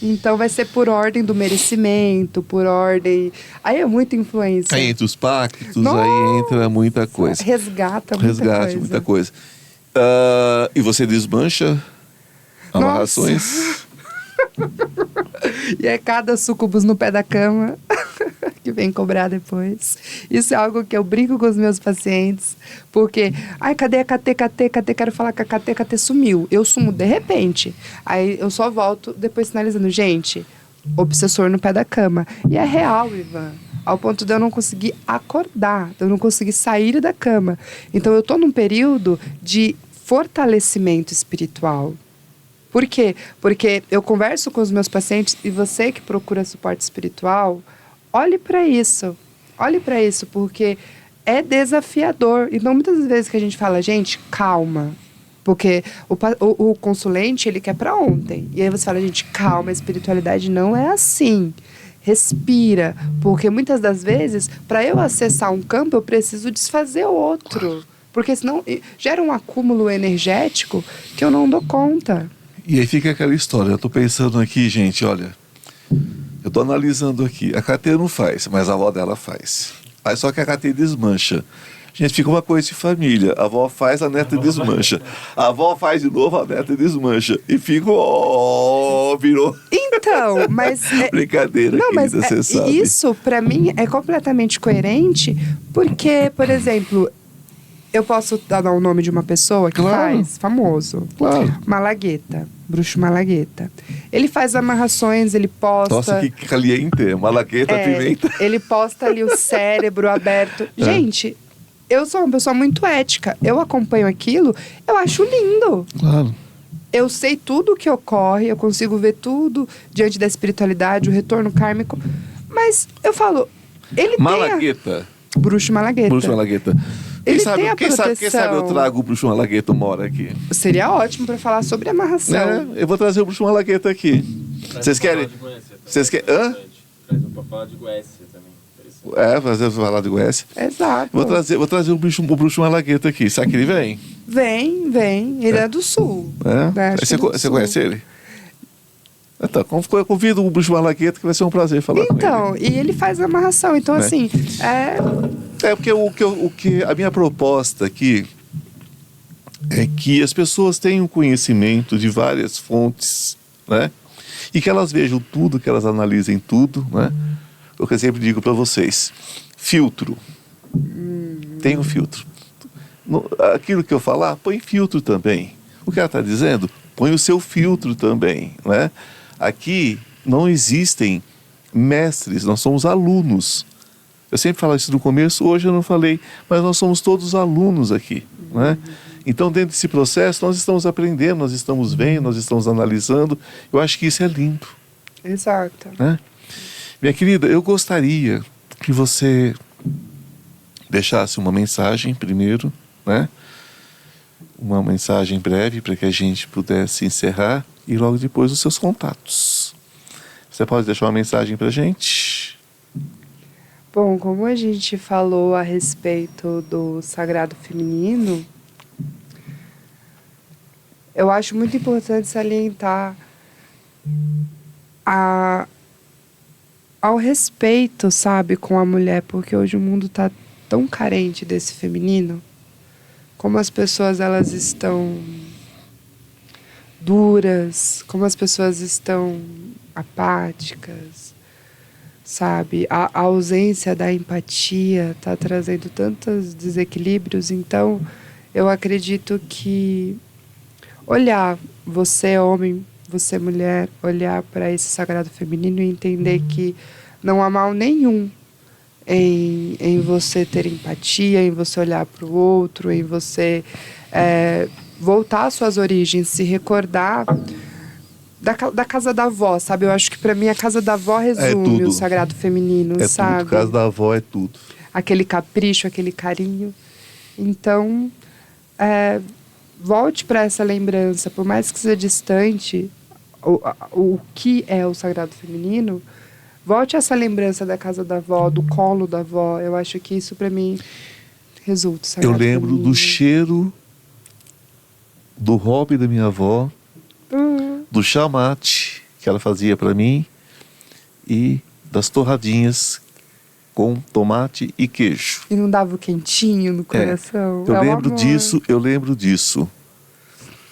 Então, vai ser por ordem do merecimento, por ordem... Aí é muita influência. Aí entre os pactos, Nossa! aí entra muita coisa. Resgata muita Resgate, coisa. muita coisa. E você desmancha amarrações? E é cada sucubus no pé da cama que vem cobrar depois. Isso é algo que eu brinco com os meus pacientes, porque, cadê a KT? Quero falar que a KT sumiu. Eu sumo de repente. Aí eu só volto depois sinalizando, gente, obsessor no pé da cama. E é real, Ivan. Ao ponto de eu não conseguir acordar, de eu não conseguir sair da cama. Então eu tô num período de fortalecimento espiritual. Por quê? Porque eu converso com os meus pacientes e você que procura suporte espiritual, olhe para isso. Olhe para isso, porque é desafiador. Então, muitas vezes que a gente fala, gente, calma. Porque o consulente, ele quer para ontem. E aí você fala, gente, calma, a espiritualidade não é assim. Respira. Porque muitas das vezes, para eu acessar um campo, eu preciso desfazer outro. Porque senão gera um acúmulo energético que eu não dou conta. E aí fica aquela história, eu tô pensando aqui, gente, olha, eu tô analisando aqui, a KT não faz, mas a avó dela faz. Aí só que a KT desmancha. Gente, fica uma coisa de família, a avó faz, a neta desmancha. A avó faz de novo, a neta desmancha. E fica, virou... Então, mas... Brincadeira, não, querida, mas você sabe. isso, pra mim, é completamente coerente, porque, por exemplo... Eu posso dar o nome de uma pessoa que faz, famoso. Claro. Malagueta, bruxo Malagueta. Ele faz amarrações, ele posta... Nossa, que caliente, malagueta, pimenta. Ele posta ali o cérebro aberto. Gente, eu sou uma pessoa muito ética. Eu acompanho aquilo, eu acho lindo. Claro. Eu sei tudo o que ocorre, eu consigo ver tudo diante da espiritualidade, o retorno kármico. Mas eu falo, ele Malagueta. Bruxo Malagueta. Bruxo Malagueta. Ele tem a Quem proteção. sabe eu trago o Bruxo Malagueta uma hora aqui. Seria ótimo para falar sobre amarração. Eu vou trazer o Bruxo Malagueta aqui. Vocês querem? Vocês querem? Hã? Traz um papel de Goécia também. Fazer falar de Goécia. Exato. Vou trazer o Bruxo Malagueta aqui. Será que ele vem? Vem. Ele é do sul. Né? Você conhece ele? Então, convido o Bruxo Malagueta, que vai ser um prazer falar com ele. Então, e ele faz amarração. Então, assim, porque a minha proposta aqui é que as pessoas tenham conhecimento de várias fontes, né? E que elas vejam tudo, que elas analisem tudo, né? O que eu sempre digo para vocês, filtro. Tem um filtro. Aquilo que eu falar, põe filtro também. O que ela está dizendo, põe o seu filtro também, né? Aqui não existem mestres, nós somos alunos. Eu sempre falo isso no começo, hoje eu não falei, mas nós somos todos alunos aqui, né? Então, dentro desse processo, nós estamos aprendendo, nós estamos vendo, nós estamos analisando. Eu acho que isso é lindo. Exato. Né? Minha querida, eu gostaria que você deixasse uma mensagem primeiro, né? Uma mensagem breve para que a gente pudesse encerrar e logo depois os seus contatos. Você pode deixar uma mensagem para a gente? Bom, como a gente falou a respeito do sagrado feminino, eu acho muito importante salientar ao respeito, sabe, com a mulher, porque hoje o mundo está tão carente desse feminino, como as pessoas elas estão duras, como as pessoas estão apáticas, sabe? A ausência da empatia está trazendo tantos desequilíbrios. Então, eu acredito que olhar, você homem, você mulher, olhar para esse sagrado feminino e entender que não há mal nenhum em você ter empatia, em você olhar para o outro, em você voltar às suas origens, se recordar da casa da avó, sabe? Eu acho que para mim a casa da avó resume o sagrado feminino, sabe? Tudo, casa da avó é tudo. Aquele capricho, aquele carinho. Então, volte para essa lembrança, por mais que seja distante o que é o sagrado feminino, Volte essa lembrança da casa da avó, do colo da avó. Eu acho que isso pra mim resulta. Eu lembro do cheiro do hobby da minha avó, do chamate que ela fazia para mim e das torradinhas com tomate e queijo. E não dava o quentinho no coração? Eu lembro disso.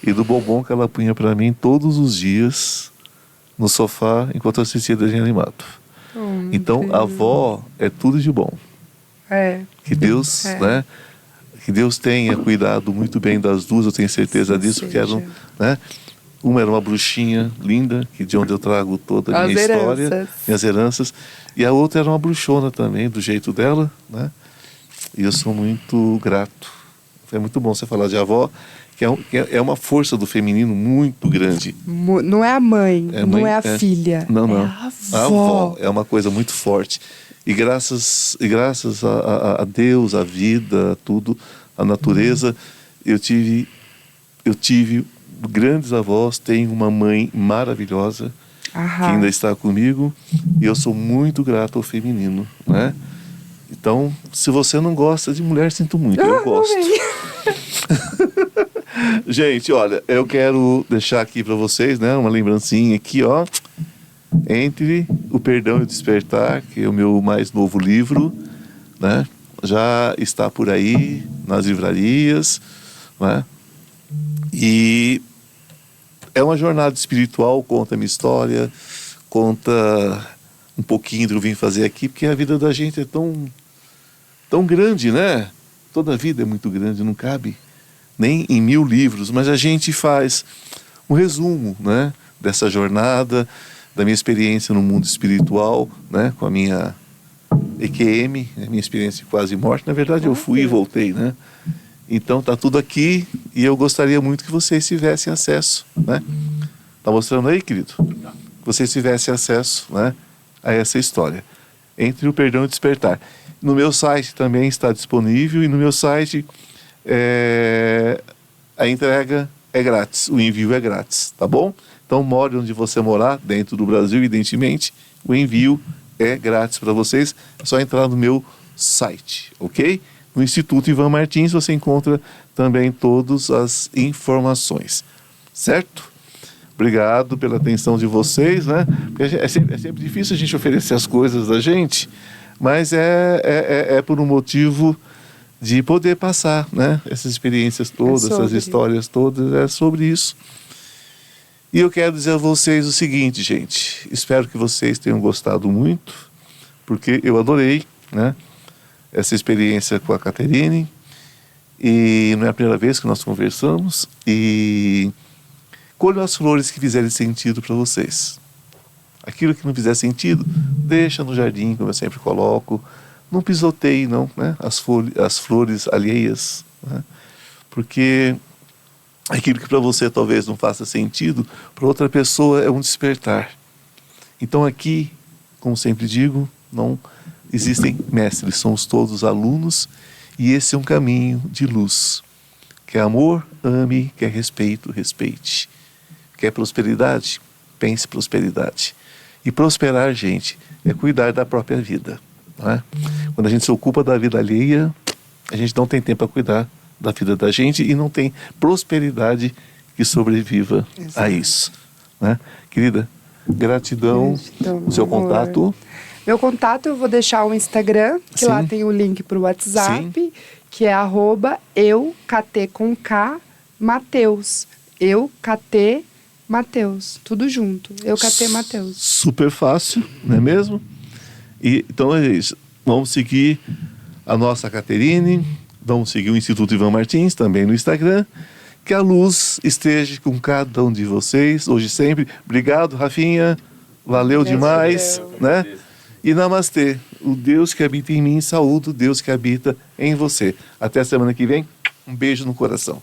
E do bombom que ela punha para mim todos os dias no sofá enquanto eu assistia desenho animado. Então, a avó é tudo de bom. Que Deus, né? Que Deus tenha cuidado muito bem das duas, eu tenho certeza disso, porque eram, né? Uma era uma bruxinha linda, que de onde eu trago toda a minha história, minhas heranças, e a outra era uma bruxona também, do jeito dela, né? E eu sou muito grato. É muito bom você falar de avó, que é uma força do feminino muito grande. Não é a mãe, não é a filha. Não. É a avó é uma coisa muito forte. E graças a Deus, a vida, tudo, a natureza, eu tive grandes avós, tenho uma mãe maravilhosa que ainda está comigo, e eu sou muito grato ao feminino, né? Então, se você não gosta de mulher, sinto muito, eu gosto. Gente, olha, eu quero deixar aqui para vocês, né, uma lembrancinha aqui, ó. Entre o Perdão e o Despertar, que é o meu mais novo livro, né? Já está por aí nas livrarias, né? E é uma jornada espiritual, conta a minha história, conta um pouquinho do que eu vim fazer aqui, porque a vida da gente é tão grande, né? Toda a vida é muito grande, não cabe nem em 1000 livros, mas a gente faz um resumo, né, dessa jornada, da minha experiência no mundo espiritual, né, com a minha EQM, a minha experiência de quase morte. Na verdade, eu fui e voltei, né? Então tá tudo aqui e eu gostaria muito que vocês tivessem acesso, né? Tá mostrando aí, querido? Que vocês tivessem acesso, né, a essa história. Entre o Perdão e o Despertar. No meu site também está disponível, e no meu site a entrega é grátis, o envio é grátis, tá bom? Então, more onde você morar, dentro do Brasil, evidentemente, o envio é grátis para vocês. É só entrar no meu site, ok? No Instituto Ivan Martins você encontra também todas as informações, certo? Obrigado pela atenção de vocês, né? Porque é sempre difícil a gente oferecer as coisas da gente, mas é por um motivo de poder passar, né? Essas experiências todas, essas histórias todas, é sobre isso. E eu quero dizer a vocês o seguinte, gente. Espero que vocês tenham gostado muito, porque eu adorei, né, essa experiência com a Caterine. E não é a primeira vez que nós conversamos. E colham as flores que fizerem sentido para vocês. Aquilo que não fizer sentido, deixa no jardim, como eu sempre coloco. Não pisoteie, não, né, as flores alheias, né? Porque aquilo que para você talvez não faça sentido, para outra pessoa é um despertar. Então aqui, como sempre digo, não existem mestres, somos todos alunos, e esse é um caminho de luz. Quer amor? Ame. Quer respeito? Respeite. Quer prosperidade? Pense prosperidade. E prosperar, gente, é cuidar da própria vida, não é? Quando a gente se ocupa da vida alheia, a gente não tem tempo para cuidar da vida da gente e não tem prosperidade que sobreviva a isso, né? Querida, gratidão. O seu contato? Meu contato eu vou deixar o Instagram, que lá tem o link para o WhatsApp, que é @eukt_Mateus. Mateus, tudo junto. Mateus. Super fácil, não é mesmo? E então é isso. Vamos seguir a nossa Caterine, vamos seguir o Instituto Ivan Martins também no Instagram. Que a luz esteja com cada um de vocês, hoje e sempre. Obrigado, Rafinha. Valeu demais, né? E namastê. O Deus que habita em mim, saúde o Deus que habita em você. Até a semana que vem. Um beijo no coração.